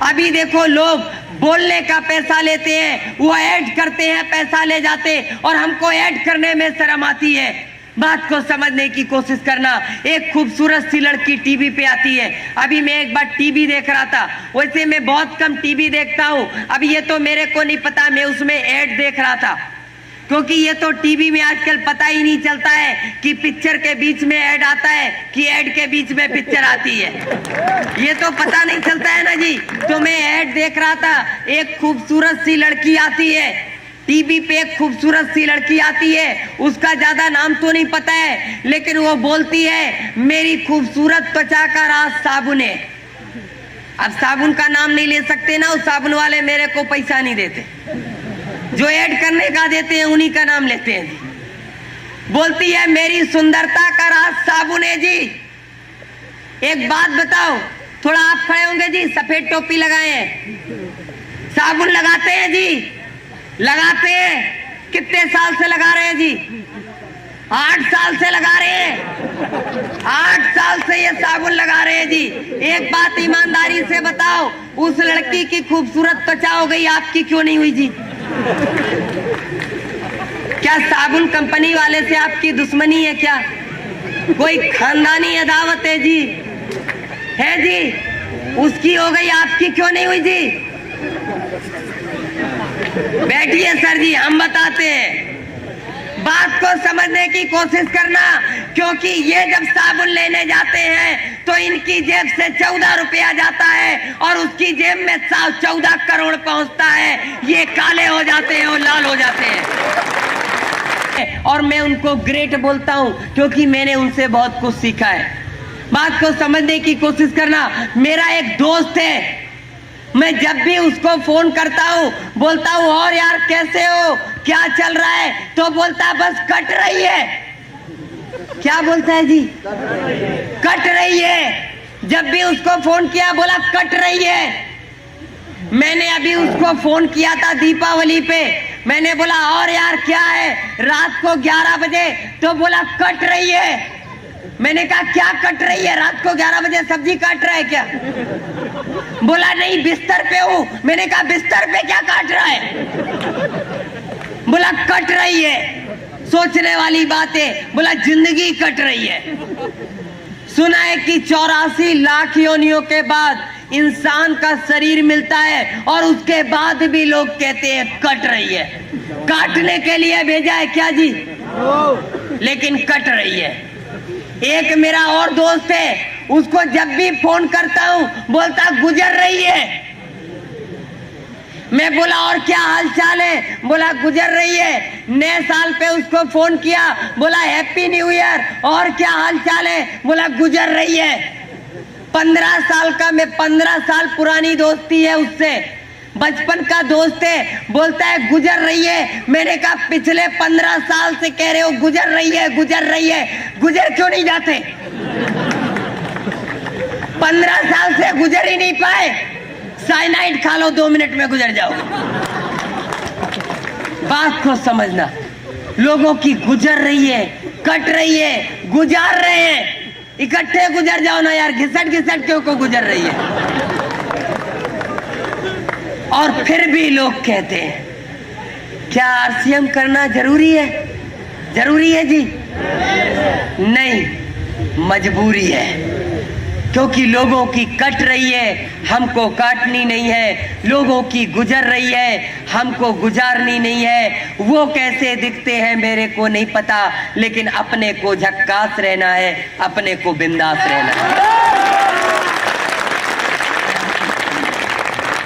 अभी देखो, लोग बोलने का पैसा लेते हैं, वो ऐड करते हैं, पैसा ले जाते, और हमको ऐड करने में शर्म आती है। बात को समझने की कोशिश करना। एक खूबसूरत सी लड़की टीवी पे आती है। अभी मैं एक बार टीवी देख रहा था, वैसे मैं बहुत कम टीवी देखता हूँ, अभी ये तो मेरे को नहीं पता, मैं उसमें ऐड देख रहा था, क्योंकि ये तो टीवी में आजकल पता ही नहीं चलता है कि पिक्चर के बीच में ऐड आता है कि ऐड के बीच में पिक्चर आती है। ये तो पता नहीं चलता है ना जी। तो मैं ऐड देख रहा था, एक खूबसूरत सी लड़की आती है टीवी पे, एक खूबसूरत सी लड़की आती है, उसका ज्यादा नाम तो नहीं पता है, लेकिन वो बोलती है मेरी खूबसूरत त्वचा का राज साबुन है। अब साबुन का नाम नहीं ले सकते ना, उस साबुन वाले मेरे को पैसा नहीं देते, जो ऐड करने का देते हैं उन्हीं का नाम लेते हैं जी। बोलती है मेरी सुंदरता का राज साबुन है जी। एक बात बताओ, थोड़ा आप खड़े होंगे जी, सफेद टोपी लगाए हैं, साबुन लगाते हैं जी? लगाते हैं। कितने साल से लगा रहे हैं जी? 8 साल से लगा रहे हैं। 8 साल से ये साबुन लगा रहे हैं जी। एक बात ईमानदारी से बताओ, उस लड़की की खूबसूरत त्वचा हो गई, आपकी क्यों नहीं हुई जी? क्या साबुन कंपनी वाले से आपकी दुश्मनी है क्या? कोई खानदानी अदावत है जी? है जी? उसकी हो गई, आपकी क्यों नहीं हुई जी? बैठिए सर जी, हम बताते हैं। बात को समझने की कोशिश करना, क्योंकि ये जब साबुन लेने जाते हैं तो इनकी जेब से 14 रुपया जाता है और उसकी जेब में 14 करोड़ पहुंचता है। ये काले हो जाते हैं और लाल हो जाते हैं। और मैं उनको ग्रेट बोलता हूं क्योंकि मैंने उनसे बहुत कुछ सीखा है। बात को समझने की कोशिश करना। मेरा एक दोस्त है, मैं जब भी उसको फोन करता हूँ बोलता हूँ और यार कैसे हो, क्या चल रहा है, तो बोलता है बस कट रही है। क्या बोलता है जी? कट रही है। जब भी उसको फोन किया बोला कट रही है। मैंने अभी उसको फोन किया था दीपावली पे, मैंने बोला और यार क्या है, रात को 11 बजे, तो बोला कट रही है। मैंने कहा क्या कट रही है, रात को 11 बजे सब्जी काट रहा है क्या? बोला नहीं बिस्तर पे हूं। मैंने कहा बिस्तर पे क्या काट रहा है? बोला कट रही है। सोचने वाली बात है। बोला जिंदगी कट रही है। सुना है कि 84 लाख योनियों के बाद इंसान का शरीर मिलता है और उसके बाद भी लोग कहते हैं कट रही है। काटने के लिए भेजा है क्या जी? लेकिन कट रही है। एक मेरा और दोस्त है, उसको जब भी फोन करता हूं बोलता गुजर रही है। मैं बोला और क्या हाल चाल है? बोला गुजर रही है। नए साल पे उसको फोन किया, बोला हैप्पी न्यू ईयर, और क्या हाल चाल है? बोला गुजर रही है। 15 साल का, मैं 15 साल पुरानी दोस्ती है उससे, बचपन का दोस्त है, बोलता है गुजर रही है। मैंने कहा पिछले 15 साल से कह रहे हो गुजर रही है गुजर रही है, गुजर क्यों नहीं जाते? 15 साल से गुजर ही नहीं पाए। साइनाइड खा लो 2 मिनट में गुजर जाओ। बात को समझना। लोगों की गुजर रही है, कट रही है, गुजार रहे हैं। इकट्ठे गुजर जाओ ना यार, घिसट घिसट क्यों को गुजर रही है। और फिर भी लोग कहते हैं क्या आरसीएम करना जरूरी है? जरूरी है जी? नहीं, मजबूरी है। क्योंकि लोगों की कट रही है, हमको काटनी नहीं है। लोगों की गुजर रही है, हमको गुजारनी नहीं है। वो कैसे दिखते हैं मेरे को नहीं पता, लेकिन अपने को झक्कास रहना है, अपने को बिंदास रहना है।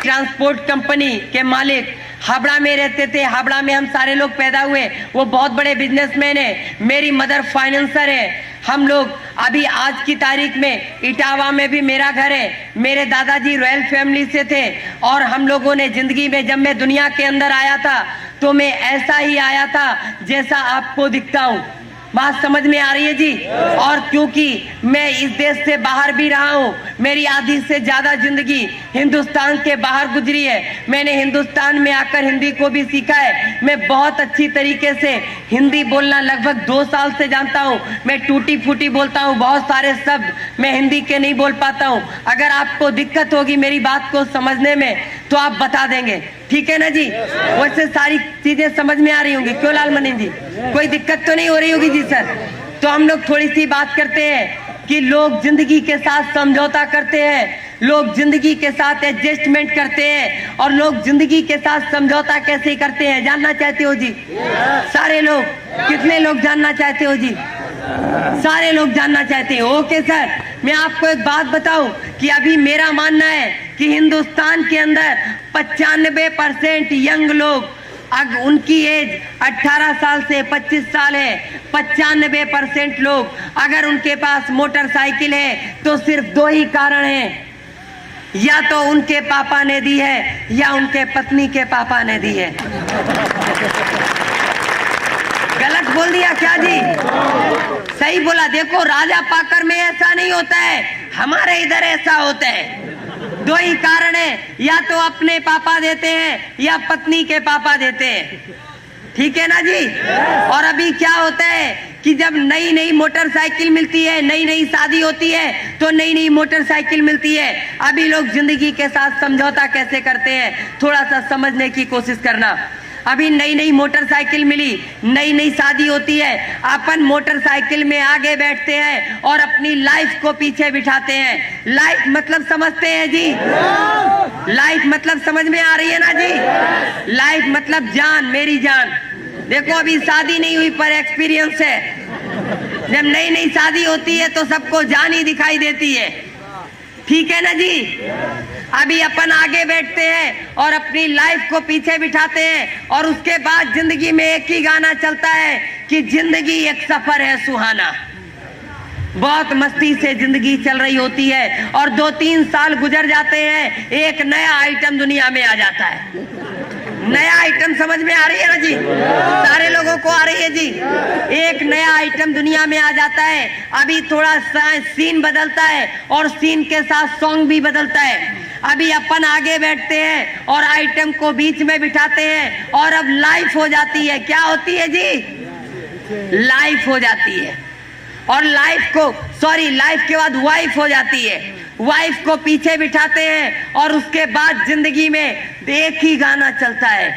ट्रांसपोर्ट कंपनी के मालिक हावड़ा में रहते थे। हावड़ा में हम सारे लोग पैदा हुए। वो बहुत बड़े बिजनेसमैन है। मेरी मदर फाइनेंसर है। हम लोग अभी आज की तारीख में इटावा में भी मेरा घर है। मेरे दादाजी रॉयल फैमिली से थे और हम लोगों ने जिंदगी में, जब मैं दुनिया के अंदर आया था तो मैं ऐसा ही आया था जैसा आपको दिखता हूँ। बात समझ में आ रही है जी? और क्योंकि मैं इस देश से बाहर भी रहा हूँ, मेरी आधी से ज्यादा जिंदगी हिंदुस्तान के बाहर गुजरी है। मैंने हिंदुस्तान में आकर हिंदी को भी सीखा है। मैं बहुत अच्छी तरीके से हिंदी बोलना लगभग 2 साल से जानता हूँ। मैं टूटी फूटी बोलता हूँ, बहुत सारे शब्द मैं हिंदी के नहीं बोल पाता हूँ। अगर आपको दिक्कत होगी मेरी बात को समझने में तो आप बता देंगे, ठीक है ना जी? वैसे सारी चीजें समझ में आ रही होंगी, क्यों लालमणि जी? कोई दिक्कत तो नहीं हो रही होगी जी सर? तो हम लोग थोड़ी सी बात करते हैं कि लोग जिंदगी के साथ समझौता करते हैं, लोग जिंदगी के साथ एडजस्टमेंट करते हैं, और लोग जिंदगी के साथ समझौता कैसे करते हैं जानना चाहते हो जी? सारे लोग? कितने लोग जानना चाहते हो जी? सारे लोग जानना चाहते हैं। ओके सर, मैं आपको एक बात बताऊं कि अभी मेरा मानना है कि हिंदुस्तान के अंदर 95% यंग लोग, अगर उनकी एज 18 साल से 25 साल है, 95% लोग अगर उनके पास मोटरसाइकिल है तो सिर्फ 2 ही कारण हैं, या तो उनके पापा ने दी है या उनके पत्नी के पापा ने दी है। गलत बोल दिया क्या जी? सही बोला। देखो राजा पाकर में ऐसा नहीं होता है, हमारे इधर ऐसा होता है। 2 ही कारण है, या तो अपने पापा देते हैं या पत्नी के पापा देते हैं, ठीक है ना जी? और अभी क्या होता है कि जब नई नई मोटरसाइकिल मिलती है, नई नई शादी होती है तो नई नई मोटरसाइकिल मिलती है। अभी लोग जिंदगी के साथ समझौता कैसे करते हैं, थोड़ा सा समझने की कोशिश करना। अभी नई नई मोटरसाइकिल मिली, नई नई शादी होती है, अपन मोटरसाइकिल में आगे बैठते हैं और अपनी लाइफ को पीछे बिठाते हैं। लाइफ मतलब समझते हैं जी? लाइफ मतलब समझ में आ रही है ना जी? लाइफ मतलब जान, मेरी जान। देखो अभी शादी नहीं हुई पर एक्सपीरियंस है। जब नई नई शादी होती है तो सबको जान ही दिखाई देती है, ठीक है ना जी? अभी अपन आगे बैठते हैं और अपनी लाइफ को पीछे बिठाते हैं और उसके बाद जिंदगी में एक ही गाना चलता है कि जिंदगी एक सफर है सुहाना। बहुत मस्ती से जिंदगी चल रही होती है और 2-3 साल गुजर जाते हैं, एक नया आइटम दुनिया में आ जाता है। नया आइटम समझ में आ रही है ना जी? सारे लोगों को आ रही है जी? एक नया आइटम दुनिया में आ जाता है। अभी थोड़ा सीन बदलता है और सीन के साथ सॉन्ग भी बदलता है। अभी अपन आगे बैठते हैं और आइटम को बीच में बिठाते हैं और अब लाइफ हो जाती है। क्या होती है जी? लाइफ हो जाती है। और लाइफ के बाद वाइफ हो जाती है। वाइफ को पीछे बिठाते हैं और उसके बाद जिंदगी में एक ही गाना चलता है,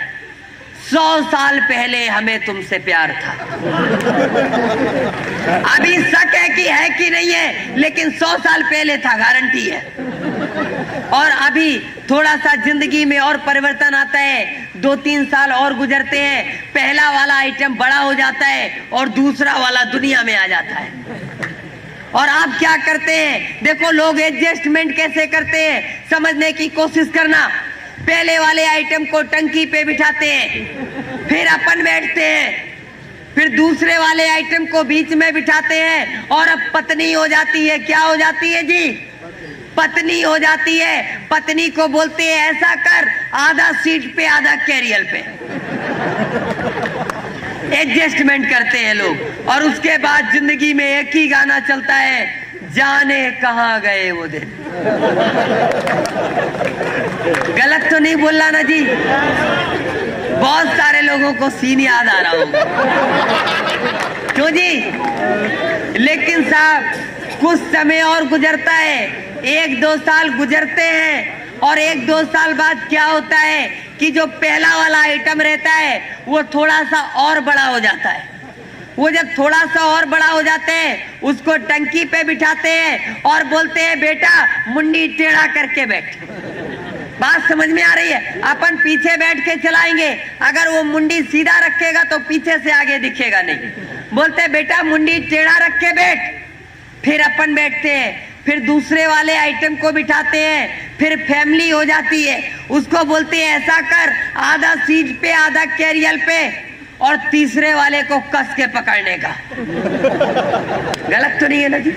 100 साल पहले हमें तुमसे प्यार था। अभी शक है कि नहीं है, लेकिन 100 साल पहले था, गारंटी है। और अभी थोड़ा सा जिंदगी में और परिवर्तन आता है, 2-3 साल और गुजरते हैं, पहला वाला आइटम बड़ा हो जाता है और दूसरा वाला दुनिया में आ जाता है। और आप क्या करते हैं? देखो लोग एडजस्टमेंट कैसे करते हैं, समझने की कोशिश करना। पहले वाले आइटम को टंकी पे बिठाते हैं, फिर अपन बैठते हैं, फिर दूसरे वाले आइटम को बीच में बिठाते हैं और अब पत्नी हो जाती है। क्या हो जाती है जी? पत्नी हो जाती है। पत्नी को बोलते हैं ऐसा कर, आधा सीट पे आधा कैरियर पे। एडजस्टमेंट करते हैं लोग और उसके बाद जिंदगी में एक ही गाना चलता है, जाने कहां गए वो दिन। गलत तो नहीं बोल रहा ना जी? बहुत सारे लोगों को सीन याद आ रहा होगा, क्यों जी? लेकिन साहब कुछ समय और गुजरता है, 1-2 साल गुजरते हैं और 1-2 साल बाद क्या होता है कि जो पहला वाला आइटम रहता है वो थोड़ा सा और बड़ा हो जाता है। वो जब थोड़ा सा और बड़ा हो जाते हैं, उसको टंकी पे बिठाते हैं और बोलते हैं बेटा मुंडी टेढ़ा करके बैठ। बात समझ में आ रही है? अपन पीछे बैठ के चलाएंगे, अगर वो मुंडी सीधा रखेगा तो पीछे से आगे दिखेगा नहीं। बोलते हैं बेटा मुंडी टेढ़ा रख के बैठ। फिर अपन बैठते हैं, फिर दूसरे वाले आइटम को बिठाते हैं, फिर फैमिली हो जाती है, उसको बोलते हैं ऐसा कर, आधा सीट पे आधा कैरियर पे, और तीसरे वाले को कस के पकड़ने का। गलत तो नहीं है ना जी?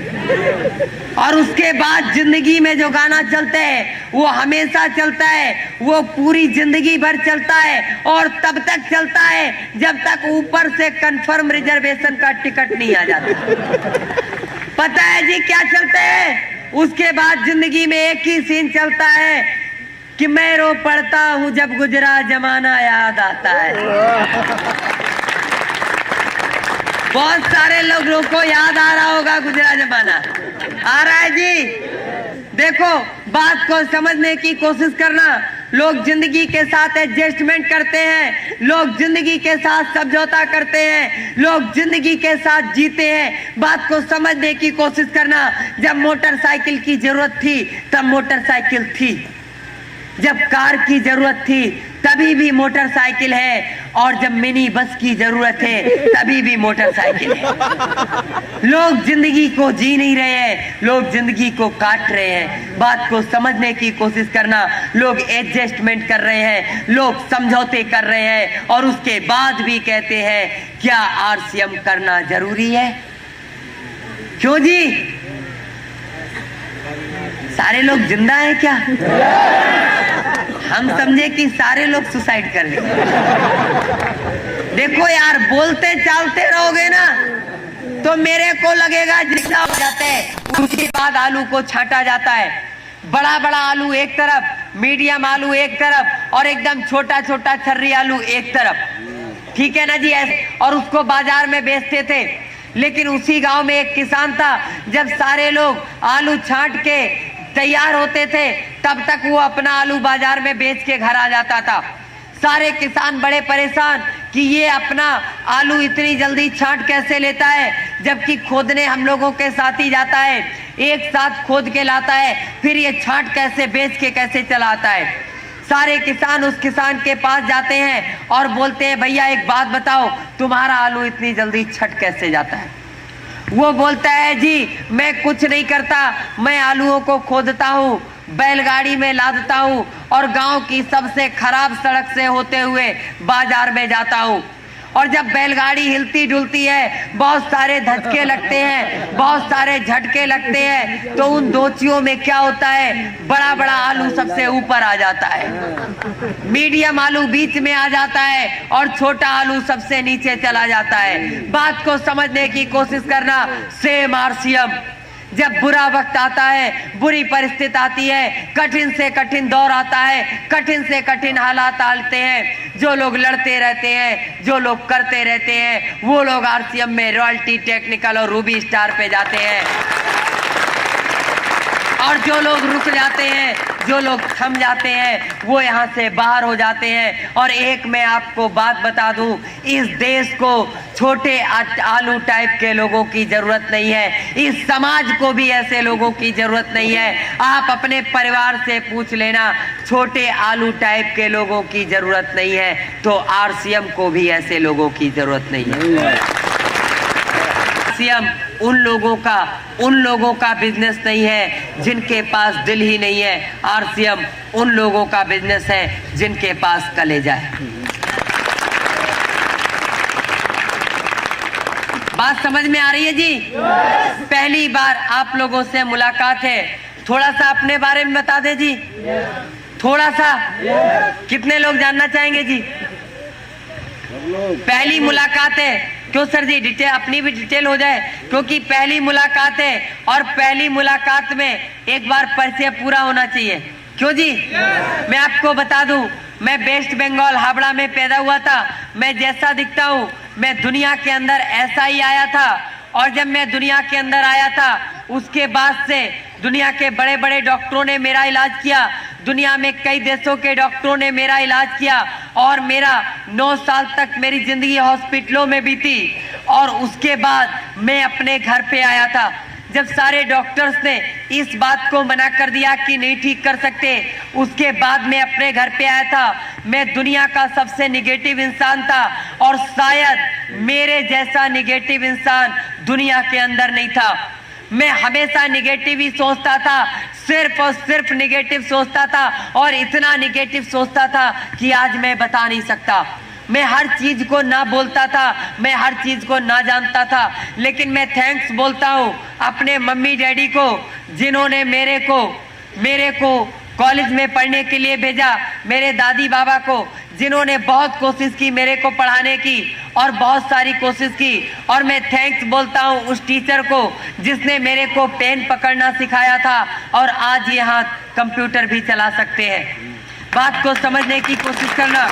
और उसके बाद जिंदगी में जो गाना चलता है वो हमेशा चलता है, वो पूरी जिंदगी भर चलता है और तब तक चलता है जब तक ऊपर से कंफर्म रिजर्वेशन का टिकट नहीं आ जाता। पता है जी क्या चलता है? उसके बाद जिंदगी में एक ही सीन चलता है कि मैं रो पड़ता हूं जब गुजरा जमाना याद आता है। बहुत सारे लोगों को याद आ रहा होगा गुजरा जमाना। आ रहा है जी? देखो बात को समझने की कोशिश करना। लोग जिंदगी के साथ एडजस्टमेंट करते हैं, लोग जिंदगी के साथ समझौता करते हैं, लोग जिंदगी के साथ जीते हैं। बात को समझने की कोशिश करना। जब मोटरसाइकिल की जरूरत थी तब मोटरसाइकिल थी, जब कार की जरूरत थी तभी भी मोटरसाइकिल है, और जब मिनी बस की जरूरत है तभी भी मोटरसाइकिल है। लोग जिंदगी को जी नहीं रहे हैं, लोग जिंदगी को काट रहे हैं। बात को समझने की कोशिश करना। लोग एडजस्टमेंट कर रहे हैं, लोग समझौते कर रहे हैं और उसके बाद भी कहते हैं क्या आरसीएम करना जरूरी है? क्यों जी? सारे लोग जिंदा हैं क्या? हम समझे कि सारे लोग सुसाइड कर लेंगे। देखो यार, बोलते चालते रहोगे ना तो मेरे को लगेगा जिंदा हो जाते हैं। उसके बाद आलू को छांटा जाता है, बड़ा बड़ा आलू एक तरफ, मीडियम आलू एक तरफ और एकदम छोटा छोटा छर्री आलू एक तरफ। ठीक है ना जी? ऐसे और उसको बाजार में बेचते थे। लेकिन उसी गांव में एक किसान था, जब सारे लोग आलू छांट के तैयार होते थे तब तक वो अपना आलू बाजार में बेच के घर आ जाता था। सारे किसान बड़े परेशान कि ये अपना आलू इतनी जल्दी छांट कैसे लेता है, जबकि खोदने हम लोगों के साथ ही जाता है, एक साथ खोद के लाता है, फिर ये छांट कैसे बेच के कैसे चलाता है। सारे किसान उस किसान के पास जाते हैं और बोलते हैं भैया एक बात बताओ, तुम्हारा आलू इतनी जल्दी छट कैसे जाता है? वो बोलता है जी मैं कुछ नहीं करता, मैं आलूओं को खोदता हूँ, बैलगाड़ी में लादता हूँ और गांव की सबसे खराब सड़क से होते हुए बाजार में जाता हूँ। और जब बैलगाड़ी हिलती डुलती है, बहुत सारे धक्के लगते हैं, बहुत सारे झटके लगते हैं, तो उन दोचियों में क्या होता है, बड़ा बड़ा आलू सबसे ऊपर आ जाता है, मीडियम आलू बीच में आ जाता है और छोटा आलू सबसे नीचे चला जाता है। बात को समझने की कोशिश करना। Same RCM. जब बुरा वक्त आता है, बुरी परिस्थिति आती है, कठिन से कठिन दौर आता है, कठिन से कठिन हालात आते हैं, जो लोग लड़ते रहते हैं, जो लोग करते रहते हैं, वो लोग आरसीएम में रॉयल्टी, टेक्निकल और रूबी स्टार पे जाते हैं। और जो लोग रुक जाते हैं, जो लोग थम जाते हैं, वो यहाँ से बाहर हो जाते हैं। और एक मैं आपको बात बता दूं, इस देश को छोटे आलू टाइप के लोगों की जरूरत नहीं है, इस समाज को भी ऐसे लोगों की जरूरत नहीं है। आप अपने परिवार से पूछ लेना, छोटे आलू टाइप के लोगों की जरूरत नहीं है, तो आरसीएम को भी ऐसे लोगों की जरूरत नहीं है। आरसीएम उन लोगों का बिजनेस नहीं है जिनके पास दिल ही नहीं है। आरसीएम उन लोगों का बिजनेस है जिनके पास कलेजा है। बात समझ में आ रही है जी? पहली बार आप लोगों से मुलाकात है, थोड़ा सा अपने बारे में बता दे जी, थोड़ा सा। कितने लोग जानना चाहेंगे जी? पहली मुलाकात है, क्यों सर जी? डिटेल, अपनी भी डिटेल हो जाए, क्योंकि पहली मुलाकात है और पहली मुलाकात में एक बार परिचय पूरा होना चाहिए। क्यों जी? मैं आपको बता दूं, मैं वेस्ट बंगाल हावड़ा में पैदा हुआ था। मैं जैसा दिखता हूँ, मैं दुनिया के अंदर ऐसा ही आया था। और जब मैं दुनिया के अंदर आया था, उसके बाद से दुनिया के बड़े बड़े डॉक्टरों ने मेरा इलाज किया, दुनिया में कई देशों के डॉक्टरों ने मेरा इलाज किया, और मेरा 9 साल तक मेरी जिंदगी हॉस्पिटलों में बीती। और उसके बाद मैं अपने घर पे आया था, जब सारे डॉक्टर्स ने इस बात को मना कर दिया कि नहीं ठीक कर सकते। उसके बाद मैं अपने घर पे आया था। मैं दुनिया का सबसे निगेटिव इंसान था, और शायद मेरे जैसा निगेटिव इंसान दुनिया के अंदर नहीं था। मैं हमेशा निगेटिव ही सोचता था, सिर्फ और सिर्फ निगेटिव सोचता था, और इतना निगेटिव सोचता था कि आज मैं बता नहीं सकता। मैं हर चीज को ना बोलता था, मैं हर चीज को ना जानता था, लेकिन मैं थैंक्स बोलता हूँ अपने मम्मी डैडी को, जिन्होंने मेरे को कॉलेज में पढ़ने के लिए भेजा, मेरे दादी बाबा को, जिन्होंने बहुत कोशिश की मेरे को पढ़ाने की, और बहुत सारी कोशिश की। और मैं थैंक्स बोलता हूँ उस टीचर को जिसने मेरे को पेन पकड़ना सिखाया था, और आज यहाँ कंप्यूटर भी चला सकते हैं। बात को समझने की कोशिश करना।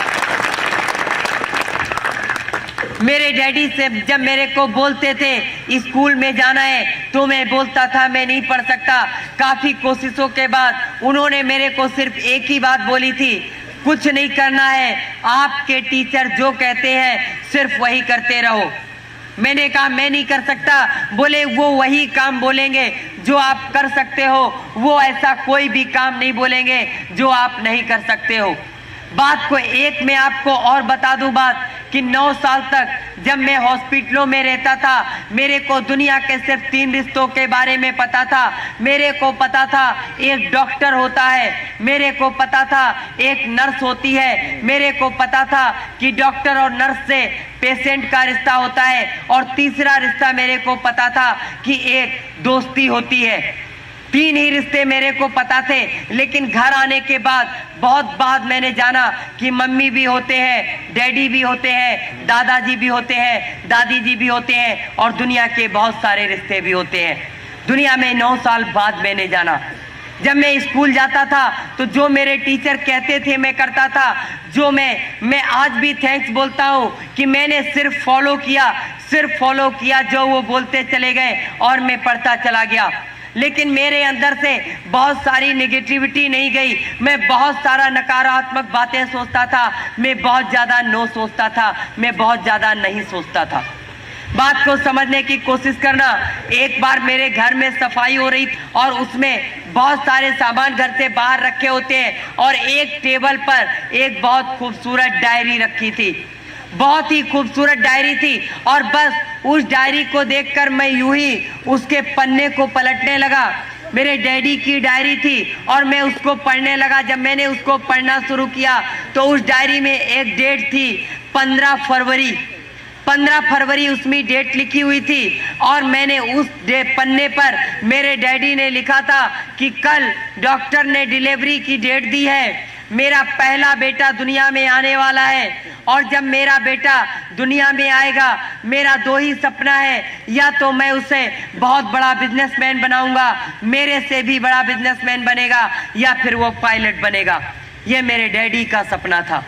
मेरे डैडी से जब मेरे को बोलते थे स्कूल में जाना है, तो मैं बोलता था मैं नहीं पढ़ सकता। काफी कोशिशों के बाद उन्होंने मेरे को सिर्फ एक ही बात बोली थी, कुछ नहीं करना है, आपके टीचर जो कहते हैं सिर्फ वही करते रहो। मैंने कहा मैं नहीं कर सकता। बोले वो वही काम बोलेंगे जो आप कर सकते हो, वो ऐसा कोई भी काम नहीं बोलेंगे जो आप नहीं कर सकते हो। बात को एक मैं आपको और बता दूं बात, कि 9 साल तक जब मैं हॉस्पिटलों में रहता था, मेरे को दुनिया के सिर्फ 3 रिश्तों के बारे में पता था। मेरे को पता था एक डॉक्टर होता है, मेरे को पता था एक नर्स होती है, मेरे को पता था कि डॉक्टर और नर्स से पेशेंट का रिश्ता होता है, और तीसरा रिश्ता मेरे को पता था कि एक दोस्ती होती है। 3 ही रिश्ते मेरे को पता थे, लेकिन घर आने के बाद बहुत बाद मैंने जाना कि मम्मी भी होते हैं, डैडी भी होते हैं, दादाजी भी होते हैं, दादी जी भी होते हैं, और दुनिया के बहुत सारे रिश्ते भी होते हैं। दुनिया में 9 साल बाद मैंने जाना। जब मैं स्कूल जाता था तो जो मेरे टीचर कहते थे मैं करता था। जो मैं आज भी थैंक्स बोलता हूँ कि मैंने सिर्फ फॉलो किया जो वो बोलते चले गए, और मैं पढ़ता चला गया। लेकिन मेरे अंदर से बहुत सारी नेगेटिविटी नहीं गई। मैं बहुत सारा नकारात्मक बातें सोचता था, मैं बहुत ज्यादा नो सोचता था, मैं बहुत ज्यादा नहीं सोचता था। बात को समझने की कोशिश करना। एक बार मेरे घर में सफाई हो रही और उसमें बहुत सारे सामान घर से बाहर रखे होते हैं, और एक टेबल पर एक बहुत खूबसूरत डायरी रखी थी, बहुत ही खूबसूरत डायरी थी। और बस उस डायरी को देखकर मैं यूं ही उसके पन्ने को पलटने लगा, मेरे डैडी की डायरी थी और मैं उसको पढ़ने लगा। जब मैंने उसको पढ़ना शुरू किया तो उस डायरी में एक डेट थी 15 फरवरी। 15 फरवरी उसमें डेट लिखी हुई थी और मैंने उस पन्ने पर मेरे डैडी ने लिखा था कि कल डॉक्टर ने डिलीवरी की डेट दी है, मेरा पहला बेटा दुनिया में आने वाला है और जब मेरा बेटा दुनिया में आएगा मेरा दो ही सपना है, या तो मैं उसे बहुत बड़ा बिजनेसमैन बनाऊंगा, मेरे से भी बड़ा बिजनेसमैन बनेगा, या फिर वो पायलट बनेगा। ये मेरे डैडी का सपना था।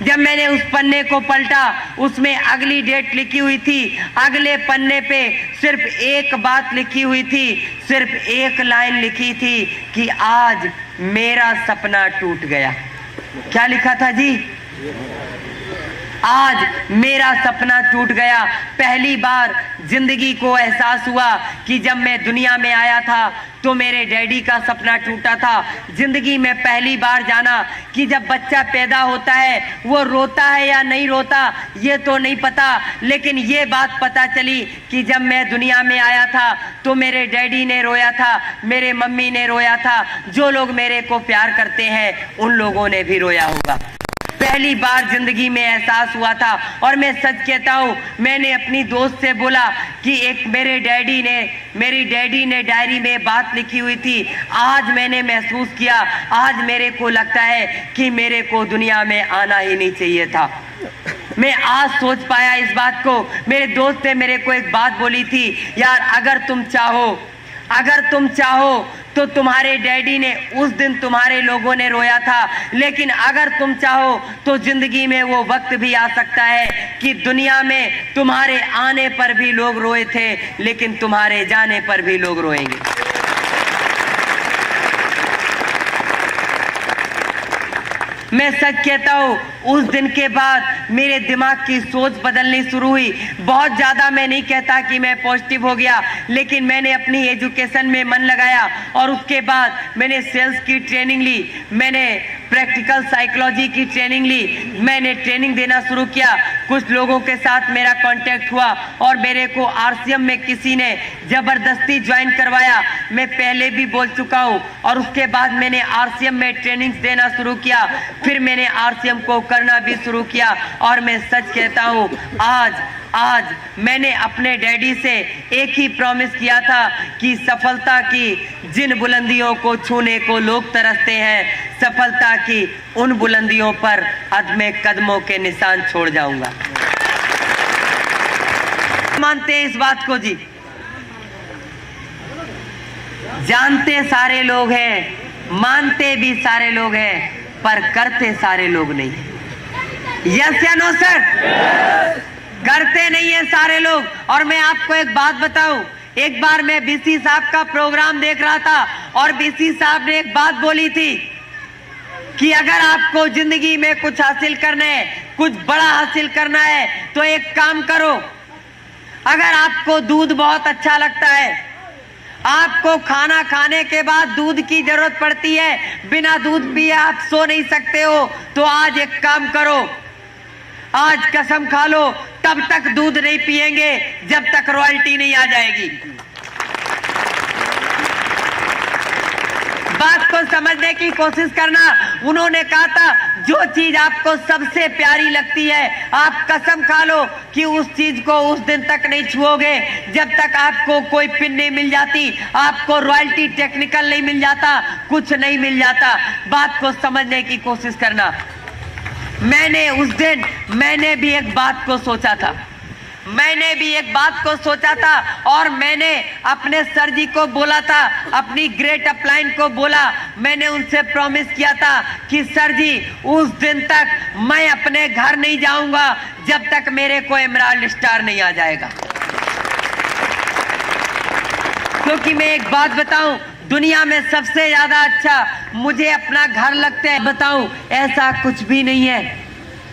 जब मैंने उस पन्ने को पलटा उसमें अगली डेट लिखी हुई थी। अगले पन्ने पे सिर्फ एक बात लिखी हुई थी, सिर्फ एक लाइन लिखी थी कि आज मेरा सपना टूट गया। क्या लिखा था जी? आज मेरा सपना टूट गया। पहली बार जिंदगी को एहसास हुआ कि जब मैं दुनिया में आया था तो मेरे डैडी का सपना टूटा था। जिंदगी में पहली बार जाना कि जब बच्चा पैदा होता है वो रोता है या नहीं रोता ये तो नहीं पता, लेकिन ये बात पता चली कि जब मैं दुनिया में आया था तो मेरे डैडी ने रोया था, मेरे मम्मी ने रोया था, जो लोग मेरे को प्यार करते हैं उन लोगों ने भी रोया होगा। पहली बार जिंदगी में एहसास हुआ था। और मैं सच कहता हूँ, मैंने अपनी दोस्त से बोला कि एक मेरी डैडी ने डायरी में बात लिखी हुई थी, आज मैंने महसूस किया, आज मेरे को लगता है कि मेरे को दुनिया में आना ही नहीं चाहिए था। मैं आज सोच पाया इस बात को। मेरे दोस्त ने मेरे को एक बात बोली थी, यार अगर तुम चाहो तो तुम्हारे डैडी ने उस दिन तुम्हारे लोगों ने रोया था, लेकिन अगर तुम चाहो तो जिंदगी में वो वक्त भी आ सकता है कि दुनिया में तुम्हारे आने पर भी लोग रोए थे, लेकिन तुम्हारे जाने पर भी लोग रोएंगे। मैं सच कहता हूँ, उस दिन के बाद मेरे दिमाग की सोच बदलनी शुरू हुई। बहुत ज़्यादा मैं नहीं कहता कि मैं पॉजिटिव हो गया, लेकिन मैंने अपनी एजुकेशन में मन लगाया और उसके बाद मैंने सेल्स की ट्रेनिंग ली, मैंने प्रैक्टिकल साइकोलॉजी की ट्रेनिंग ली, मैंने ट्रेनिंग देना शुरू किया। कुछ लोगों के साथ मेरा कांटेक्ट हुआ और मेरे को आरसीएम में किसी ने ज़बरदस्ती ज्वाइन करवाया। मैं पहले भी बोल चुका हूँ। और उसके बाद मैंने आरसीएम में ट्रेनिंग देना शुरू किया, फिर मैंने आरसीएम को करना भी शुरू किया। और मैं सच कहता हूँ, आज मैंने अपने डैडी से एक ही प्रॉमिस किया था कि सफलता की जिन बुलंदियों को छूने को लोग तरसते हैं, सफलता की उन बुलंदियों पर अदमे कदमों के निशान छोड़ जाऊंगा। मानते हैं इस बात को जी? जानते सारे लोग हैं, मानते भी सारे लोग हैं, पर करते सारे लोग नहीं। यस या नो सर? करते नहीं है सारे लोग। और मैं आपको एक बात बताऊं, एक बार मैं बीसी साहब का प्रोग्राम देख रहा था और बीसी साहब ने एक बात बोली थी कि अगर आपको जिंदगी में कुछ हासिल करना है, कुछ बड़ा हासिल करना है, तो एक काम करो। अगर आपको दूध बहुत अच्छा लगता है, आपको खाना खाने के बाद दूध की जरूरत पड़ती है, बिना दूध पिए आप सो नहीं सकते हो, तो आज एक काम करो, आज कसम खा लो, तब तक दूध नहीं पिएंगे जब तक रॉयल्टी नहीं आ जाएगी। बात को समझने की कोशिश करना। उन्होंने कहा था, जो चीज आपको सबसे प्यारी लगती है, आप कसम खा लो कि उस चीज को उस दिन तक नहीं छुओगे जब तक आपको कोई पिन नहीं मिल जाती, आपको रॉयल्टी टेक्निकल नहीं मिल जाता, कुछ नहीं मिल जाता। बात को समझने की कोशिश करना। मैंने भी एक बात को सोचा था और मैंने अपने सर जी को बोला था, अपनी ग्रेट अपलाइन को बोला, मैंने उनसे प्रॉमिस किया था कि सर जी उस दिन तक मैं अपने घर नहीं जाऊंगा जब तक मेरे को एमराल्ड स्टार नहीं आ जाएगा। क्योंकि मैं एक बात बताऊं, दुनिया में सबसे ज्यादा अच्छा मुझे अपना घर लगता है। बताऊं, ऐसा कुछ भी नहीं है,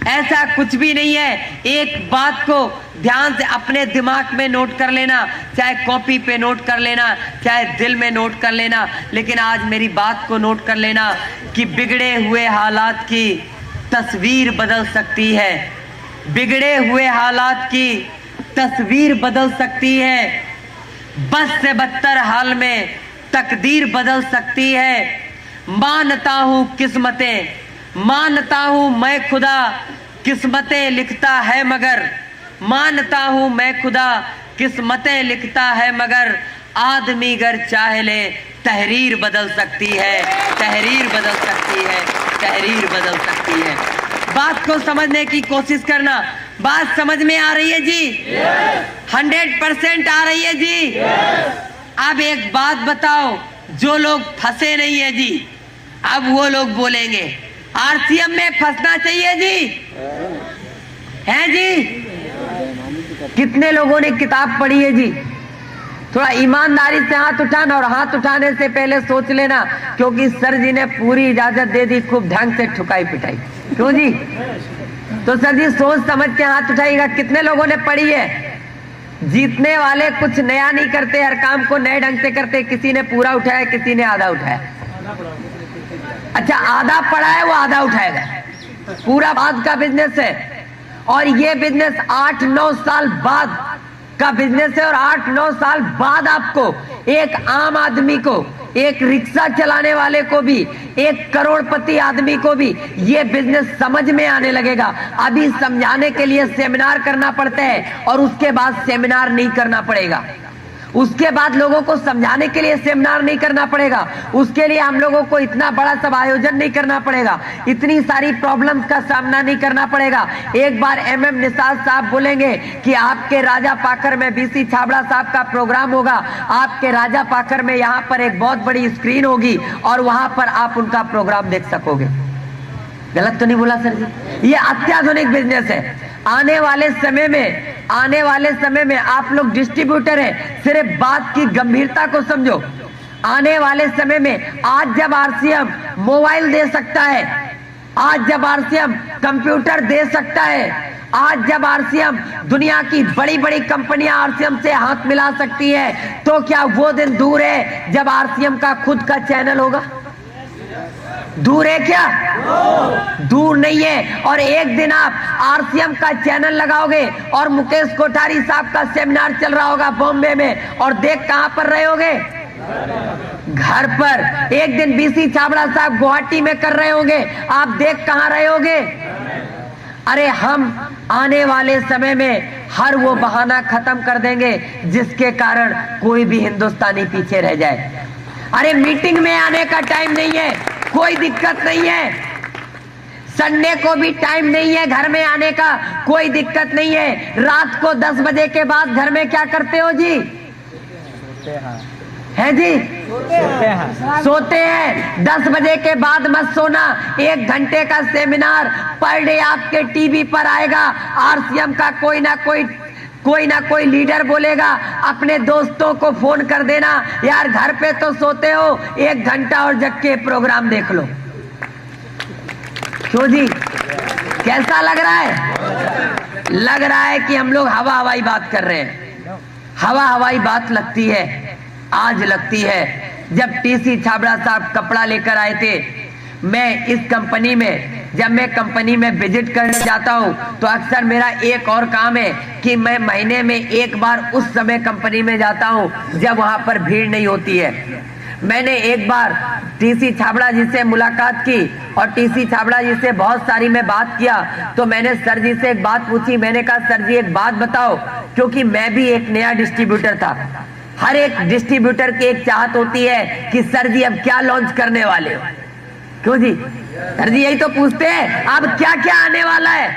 ऐसा कुछ भी नहीं है। एक बात को ध्यान से अपने दिमाग में नोट कर लेना, चाहे कॉपी पे नोट कर लेना, चाहे दिल में नोट कर लेना, लेकिन आज मेरी बात को नोट कर लेना कि बिगड़े हुए हालात की तस्वीर बदल सकती है। बिगड़े हुए हालात की तस्वीर बदल सकती है। बस से बदतर हाल में तकदीर बदल सकती है। मानता हूं किस्मतें, मानता हूं मैं खुदा, किस्मतें लिखता है मगर, मानता हूं मैं खुदा, किस्मतें लिखता है मगर, आदमी अगर चाहे ले तहरीर बदल सकती है, तहरीर बदल सकती है, तहरीर बदल सकती है। बात को समझने की कोशिश करना। बात समझ में आ रही है जी? 100% आ रही है जी? अब एक बात बताओ, जो लोग फंसे नहीं है जी, अब वो लोग बोलेंगे आरसीएम में फंसना चाहिए जी, है जी? कितने लोगों ने किताब पढ़ी है जी? थोड़ा ईमानदारी से हाथ उठाना, और हाथ उठाने से पहले सोच लेना, क्योंकि सर जी ने पूरी इजाजत दे दी, खूब ढंग से ठुकाई पिटाई। क्यों जी? तो सर जी सोच समझ के हाथ उठाइएगा। कितने लोगों ने पढ़ी है? जीतने वाले कुछ नया नहीं करते, हर काम को नए ढंग से करते। किसी ने पूरा उठाया, किसी ने आधा उठाया। अच्छा, आधा पढ़ा है वो आधा उठाएगा। पूरा बाद का बिजनेस है, और ये बिजनेस 8-9 साल बाद का बिजनेस है। और 8-9 साल बाद आपको, एक आम आदमी को, एक रिक्शा चलाने वाले को भी, एक करोड़पति आदमी को भी ये बिजनेस समझ में आने लगेगा। अभी समझाने के लिए सेमिनार करना पड़ता है, और उसके बाद सेमिनार नहीं करना पड़ेगा। उसके बाद लोगों को समझाने के लिए सेमिनार नहीं करना पड़ेगा। उसके लिए हम लोगों को इतना बड़ा सब आयोजन नहीं करना पड़ेगा, इतनी सारी प्रॉब्लम्स का सामना नहीं करना पड़ेगा। एक बार MM निषाद साहब बोलेंगे कि आपके राजा पाकर में BC छाबड़ा साहब का प्रोग्राम होगा, आपके राजा पाकर में यहाँ पर एक बहुत बड़ी स्क्रीन होगी, और वहां पर आप उनका प्रोग्राम देख सकोगे। गलत तो नहीं बोला सर जी? ये अत्याधुनिक बिजनेस है। आने वाले समय में आप लोग डिस्ट्रीब्यूटर हैं, सिर्फ बात की गंभीरता को समझो। आने वाले समय में, आज जब RCM मोबाइल दे सकता है, आज जब RCM कंप्यूटर दे सकता है, आज जब RCM दुनिया की बड़ी बड़ी कंपनियां RCM से हाथ मिला सकती है, तो क्या वो दिन दूर है जब RCM का खुद का चैनल होगा? दूर है क्या? दूर नहीं है। और एक दिन आप RCM का चैनल लगाओगे, और मुकेश कोठारी साहब का सेमिनार चल रहा होगा बॉम्बे में, और देख कहां पर रहे होगे? घर पर। एक दिन BC छाबड़ा साहब गुवाहाटी में कर रहे होंगे, आप देख कहां रहे होगे? अरे हम आने वाले समय में हर वो बहाना खत्म कर देंगे जिसके कारण कोई भी हिंदुस्तानी पीछे रह जाए। अरे मीटिंग में आने का टाइम नहीं है, कोई दिक्कत नहीं है। संडे को भी टाइम नहीं है घर में आने का, कोई दिक्कत नहीं है। रात को 10 बजे के बाद घर में क्या करते हो जी? है जी? सोते हैं। 10 बजे के बाद मत सोना। 1 घंटे का सेमिनार पर डे आपके टीवी पर आएगा। RCM का कोई ना कोई लीडर बोलेगा, अपने दोस्तों को फोन कर देना, यार घर पे तो सोते हो, 1 घंटा और जग के प्रोग्राम देख लो। क्यों जी? कैसा लग रहा है? लग रहा है कि हम लोग हवा हवाई बात कर रहे हैं। हवा हवाई बात लगती है, आज लगती है। जब TC छाबड़ा साहब कपड़ा लेकर आए थे, मैं इस कंपनी में, जब मैं कंपनी में विजिट करने जाता हूं, तो अक्सर मेरा एक और काम है कि मैं महीने में एक बार उस समय कंपनी में जाता हूं जब वहां पर भीड़ नहीं होती है। मैंने एक बार TC छाबड़ा जी से मुलाकात की, और TC छाबड़ा जी से बहुत सारी मैं बात किया। तो मैंने सर जी से एक बात पूछी। मैंने कहा, सर जी एक बात बताओ, क्योंकि मैं भी एक नया डिस्ट्रीब्यूटर था। हर एक डिस्ट्रीब्यूटर की एक चाहत होती है कि सर जी अब क्या लॉन्च करने वाले हो? क्यों जी? सर जी यही तो पूछते हैं, अब क्या क्या आने वाला है।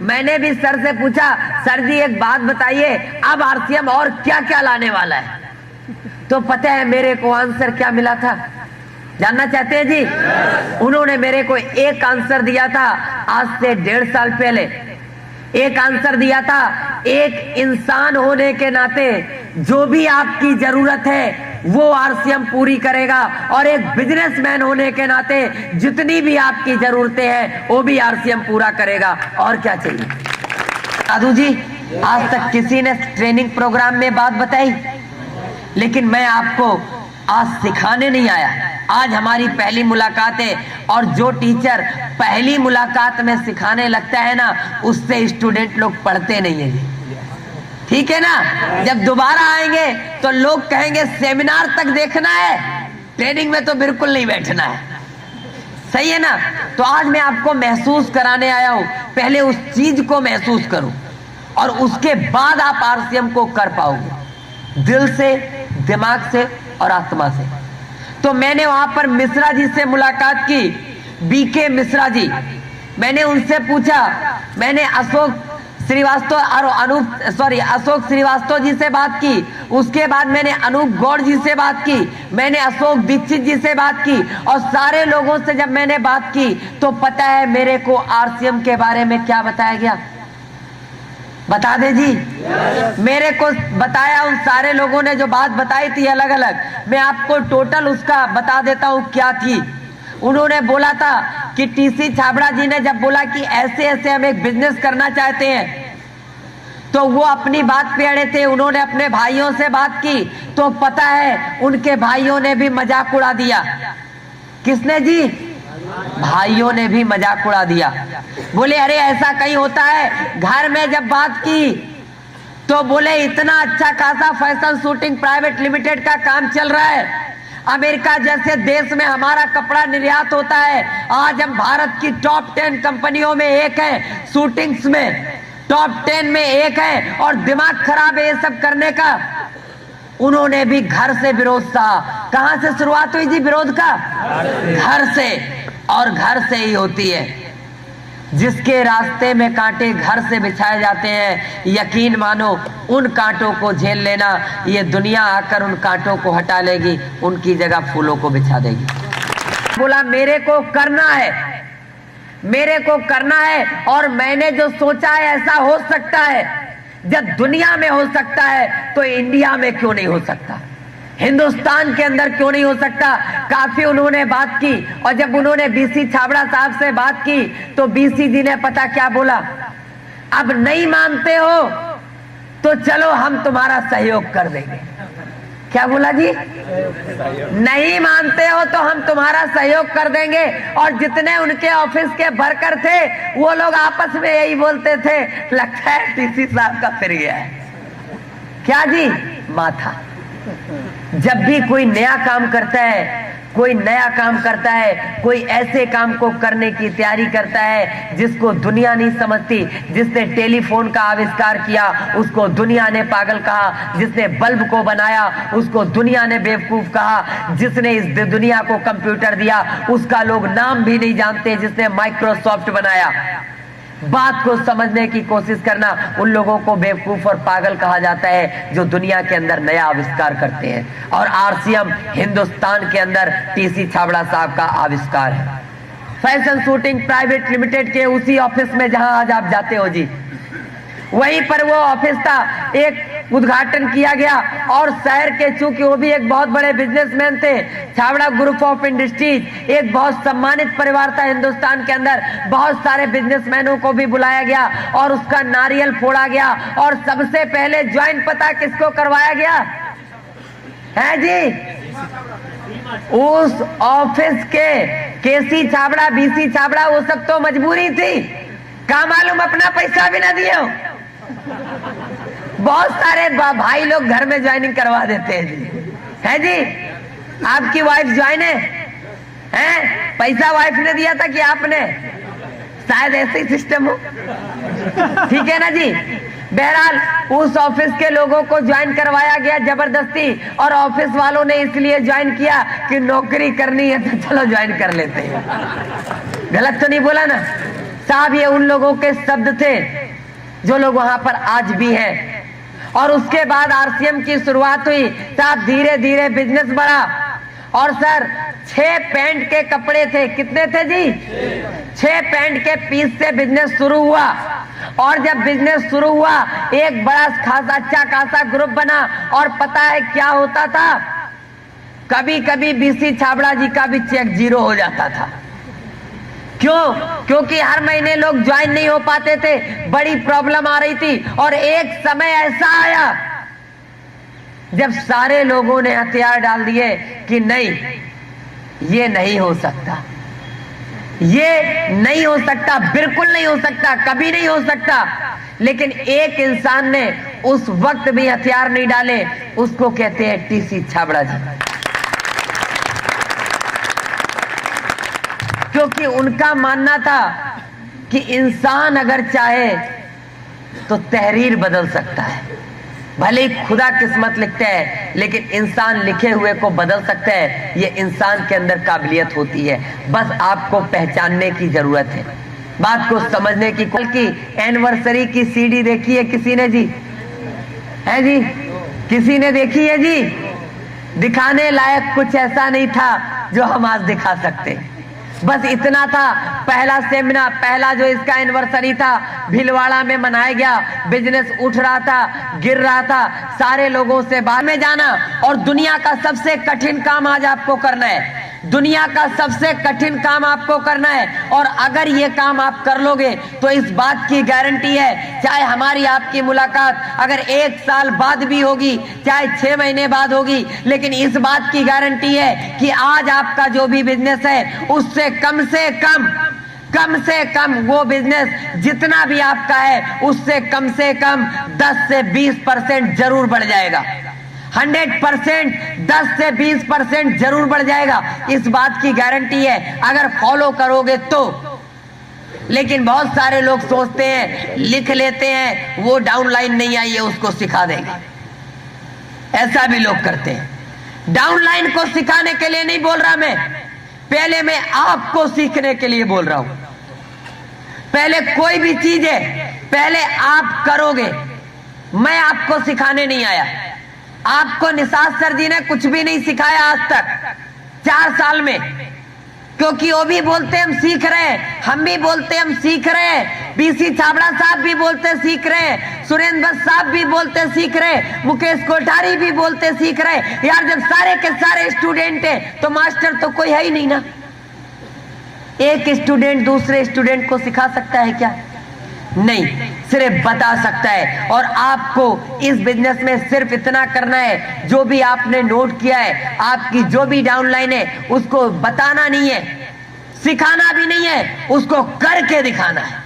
मैंने भी सर से पूछा, सर जी एक बात बताइए, अब RCM और क्या क्या लाने वाला है? तो पता है मेरे को आंसर क्या मिला था? जानना चाहते हैं जी? उन्होंने मेरे को एक आंसर दिया था आज से 1.5 साल पहले। एक आंसर दिया था, एक इंसान होने के नाते जो भी आपकी जरूरत है वो RCM पूरी करेगा, और एक बिजनेसमैन होने के नाते जितनी भी आपकी जरूरतें हैं वो भी RCM पूरा करेगा। और क्या चाहिए? साधु जी, आज तक किसी ने ट्रेनिंग प्रोग्राम में बात बताई, लेकिन मैं आपको आज सिखाने नहीं आया। आज हमारी पहली मुलाकात है, और जो टीचर पहली मुलाकात में सिखाने लगता है ना, उससे स्टूडेंट लोग पढ़ते नहीं है। ठीक है ना। जब दोबारा आएंगे तो लोग कहेंगे सेमिनार तक देखना है, ट्रेनिंग में तो बिल्कुल नहीं बैठना है। सही है ना। तो आज मैं आपको महसूस कराने आया हूं, पहले उस चीज को महसूस करो और उसके बाद आप आरसीएम को कर पाओगे, दिल से, दिमाग से और आत्मा से। तो मैंने वहां पर मिश्रा जी से मुलाकात की, बीके मिश्रा जी। मैंने उनसे पूछा, मैंने अशोक श्रीवास्तव जी से बात की, उसके बाद मैंने अनूप गौड़ जी से बात की, मैंने अशोक दीक्षित जी से बात की, और सारे लोगों से जब मैंने बात की तो पता है मेरे को आरसीएम के बारे में क्या बताया गया? बता दे जी। मेरे को बताया, उन सारे लोगों ने जो बात बताई थी अलग अलग, मैं आपको टोटल उसका बता देता हूं क्या थी। उन्होंने बोला था कि टीसी छाबड़ा जी ने जब बोला कि ऐसे ऐसे हम एक बिजनेस करना चाहते हैं, तो वो अपनी बात पे अड़े थे। उन्होंने अपने भाइयों से बात की तो पता है उनके भाइयों ने भी मजाक उड़ा दिया। किसने जी? भाइयों ने भी मजाक उड़ा दिया। बोले अरे ऐसा कहीं होता है। घर में जब बात की तो बोले इतना अच्छा खासा फैशन शूटिंग प्राइवेट लिमिटेड का काम चल रहा है, अमेरिका जैसे देश में हमारा कपड़ा निर्यात होता है। आज हम भारत की टॉप 10 कंपनियों में एक है, शूटिंग्स में टॉप 10 में एक है, और दिमाग खराब है ये सब करने का। उन्होंने भी घर से विरोध सहा। कहां से शुरुआत हुई जी विरोध का? घर से। और घर से ही होती है। जिसके रास्ते में कांटे घर से बिछाए जाते हैं, यकीन मानो उन कांटों को झेल लेना, ये दुनिया आकर उन कांटों को हटा लेगी, उनकी जगह फूलों को बिछा देगी। बोला मेरे को करना है, मेरे को करना है, और मैंने जो सोचा है ऐसा हो सकता है। जब दुनिया में हो सकता है तो इंडिया में क्यों नहीं हो सकता, हिंदुस्तान के अंदर क्यों नहीं हो सकता। काफी उन्होंने बात की, और जब उन्होंने बीसी छाबड़ा साहब से बात की तो बीसी जी ने पता क्या बोला? अब नहीं मानते हो तो चलो हम तुम्हारा सहयोग कर देंगे। क्या बोला जी? नहीं मानते हो तो हम तुम्हारा सहयोग कर देंगे। और जितने उनके ऑफिस के वर्कर थे वो लोग आपस में यही बोलते थे, लगता है टीसी साहब का फिर गया है। क्या जी? माथा। जब भी कोई नया काम करता है, कोई नया काम करता है, कोई ऐसे काम को करने की तैयारी करता है जिसको दुनिया नहीं समझती। जिसने टेलीफोन का आविष्कार किया उसको दुनिया ने पागल कहा, जिसने बल्ब को बनाया उसको दुनिया ने बेवकूफ कहा, जिसने इस दुनिया को कंप्यूटर दिया उसका लोग नाम भी नहीं जानते, जिसने माइक्रोसॉफ्ट बनाया। बात को समझने की कोशिश करना, उन लोगों को बेवकूफ और पागल कहा जाता है जो दुनिया के अंदर नया आविष्कार करते हैं। और आरसीएम हिंदुस्तान के अंदर टीसी छाबड़ा साहब का आविष्कार है। फैशन शूटिंग प्राइवेट लिमिटेड के उसी ऑफिस में जहां आज आप जाते हो जी, वहीं पर वो ऑफिस था। एक उद्घाटन किया गया, और शहर के, चूंकि वो भी एक बहुत बड़े बिजनेसमैन थे, छाबड़ा ग्रुप ऑफ इंडस्ट्रीज एक बहुत सम्मानित परिवार था हिंदुस्तान के अंदर। बहुत सारे बिजनेसमैनों को भी बुलाया गया और उसका नारियल फोड़ा गया। और सबसे पहले ज्वाइन पता किसको करवाया गया है जी? उस ऑफिस के केसी छाबड़ा, बीसी छाबड़ा, वो सब तो मजबूरी थी। क्या मालूम अपना पैसा भी ना दिए हो। बहुत सारे भाई लोग घर में ज्वाइनिंग करवा देते हैं जी। है जी? आपकी वाइफ ज्वाइन है? पैसा वाइफ ने दिया था कि आपने? शायद ऐसे ही सिस्टम हो। ठीक है ना जी। बहरहाल उस ऑफिस के लोगों को ज्वाइन करवाया गया जबरदस्ती, और ऑफिस वालों ने इसलिए ज्वाइन किया कि नौकरी करनी है तो चलो ज्वाइन कर लेते हैं। गलत तो नहीं बोला ना साहब? ये उन लोगों के शब्द थे जो लोग वहां पर आज भी हैं। और उसके बाद आरसीएम की शुरुआत हुई साहब, धीरे धीरे बिजनेस बढ़ा। और सर 6 पैंट के कपड़े थे। कितने थे जी? 6 पैंट के पीस से बिजनेस शुरू हुआ। और जब बिजनेस शुरू हुआ एक बड़ा खासा अच्छा खासा ग्रुप बना। और पता है क्या होता था? कभी कभी बीसी छाबड़ा जी का भी चेक 0 हो जाता था। क्यों? क्योंकि हर महीने लोग ज्वाइन नहीं हो पाते थे, बड़ी प्रॉब्लम आ रही थी। और एक समय ऐसा आया जब सारे लोगों ने हथियार डाल दिए कि नहीं, ये नहीं हो सकता, ये नहीं हो सकता, बिल्कुल नहीं हो सकता, कभी नहीं हो सकता। लेकिन एक इंसान ने उस वक्त भी हथियार नहीं डाले, उसको कहते हैं टीसी छाबड़ा जी। क्योंकि उनका मानना था कि इंसान अगर चाहे तो तहरीर बदल सकता है। भले ही खुदा किस्मत लिखते हैं, लेकिन इंसान लिखे हुए को बदल सकते हैं। ये इंसान के अंदर काबिलियत होती है, बस आपको पहचानने की जरूरत है, बात को समझने की। कल की एनिवर्सरी की सीडी देखी है किसी ने जी? है जी? किसी ने देखी है जी? दिखाने लायक कुछ ऐसा नहीं था जो हम आज दिखा सकते। बस इतना था, पहला सेमिनार, पहला जो इसका एनिवर्सरी था भीलवाड़ा में मनाया गया। बिजनेस उठ रहा था, गिर रहा था, सारे लोगों से बाहर में जाना। और दुनिया का सबसे कठिन काम आज आपको करना है, दुनिया का सबसे कठिन काम आपको करना है। और अगर ये काम आप कर लोगे तो इस बात की गारंटी है, चाहे हमारी आपकी मुलाकात अगर 1 साल बाद भी होगी, चाहे 6 महीने बाद होगी, लेकिन इस बात की गारंटी है कि आज आपका जो भी बिजनेस है उससे कम से कम वो बिजनेस जितना भी आपका है उससे कम 10 से 20% जरूर बढ़ जाएगा। 100% 10 से 20% जरूर बढ़ जाएगा, इस बात की गारंटी है अगर फॉलो करोगे तो। लेकिन बहुत सारे लोग सोचते हैं, लिख लेते हैं, वो डाउनलाइन नहीं आई है उसको सिखा देंगे, ऐसा भी लोग करते हैं। डाउनलाइन को सिखाने के लिए नहीं बोल रहा मैं, पहले मैं आपको सीखने के लिए बोल रहा हूं। पहले कोई भी चीज है पहले आप करोगे, मैं आपको सिखाने नहीं आया। आपको निसार सर जी ने कुछ भी नहीं सिखाया आज तक 4 साल में, क्योंकि वो भी बोलते हम सीख रहे हैं, हम भी बोलते हम सीख रहे हैं, पीसी छाबड़ा साहब भी बोलते सीख रहे हैं, सुरेंद्र साहब भी बोलते सीख रहे हैं, मुकेश कोठारी भी बोलते सीख रहे हैं। यार जब सारे के सारे स्टूडेंट हैं तो मास्टर तो कोई है ही नहीं ना। एक स्टूडेंट दूसरे स्टूडेंट को सिखा सकता है क्या? नहीं, सिर्फ बता सकता है। और आपको इस बिजनेस में सिर्फ इतना करना है, जो भी आपने नोट किया है, आपकी जो भी डाउनलाइन है उसको बताना नहीं है, सिखाना भी नहीं है, उसको करके दिखाना है।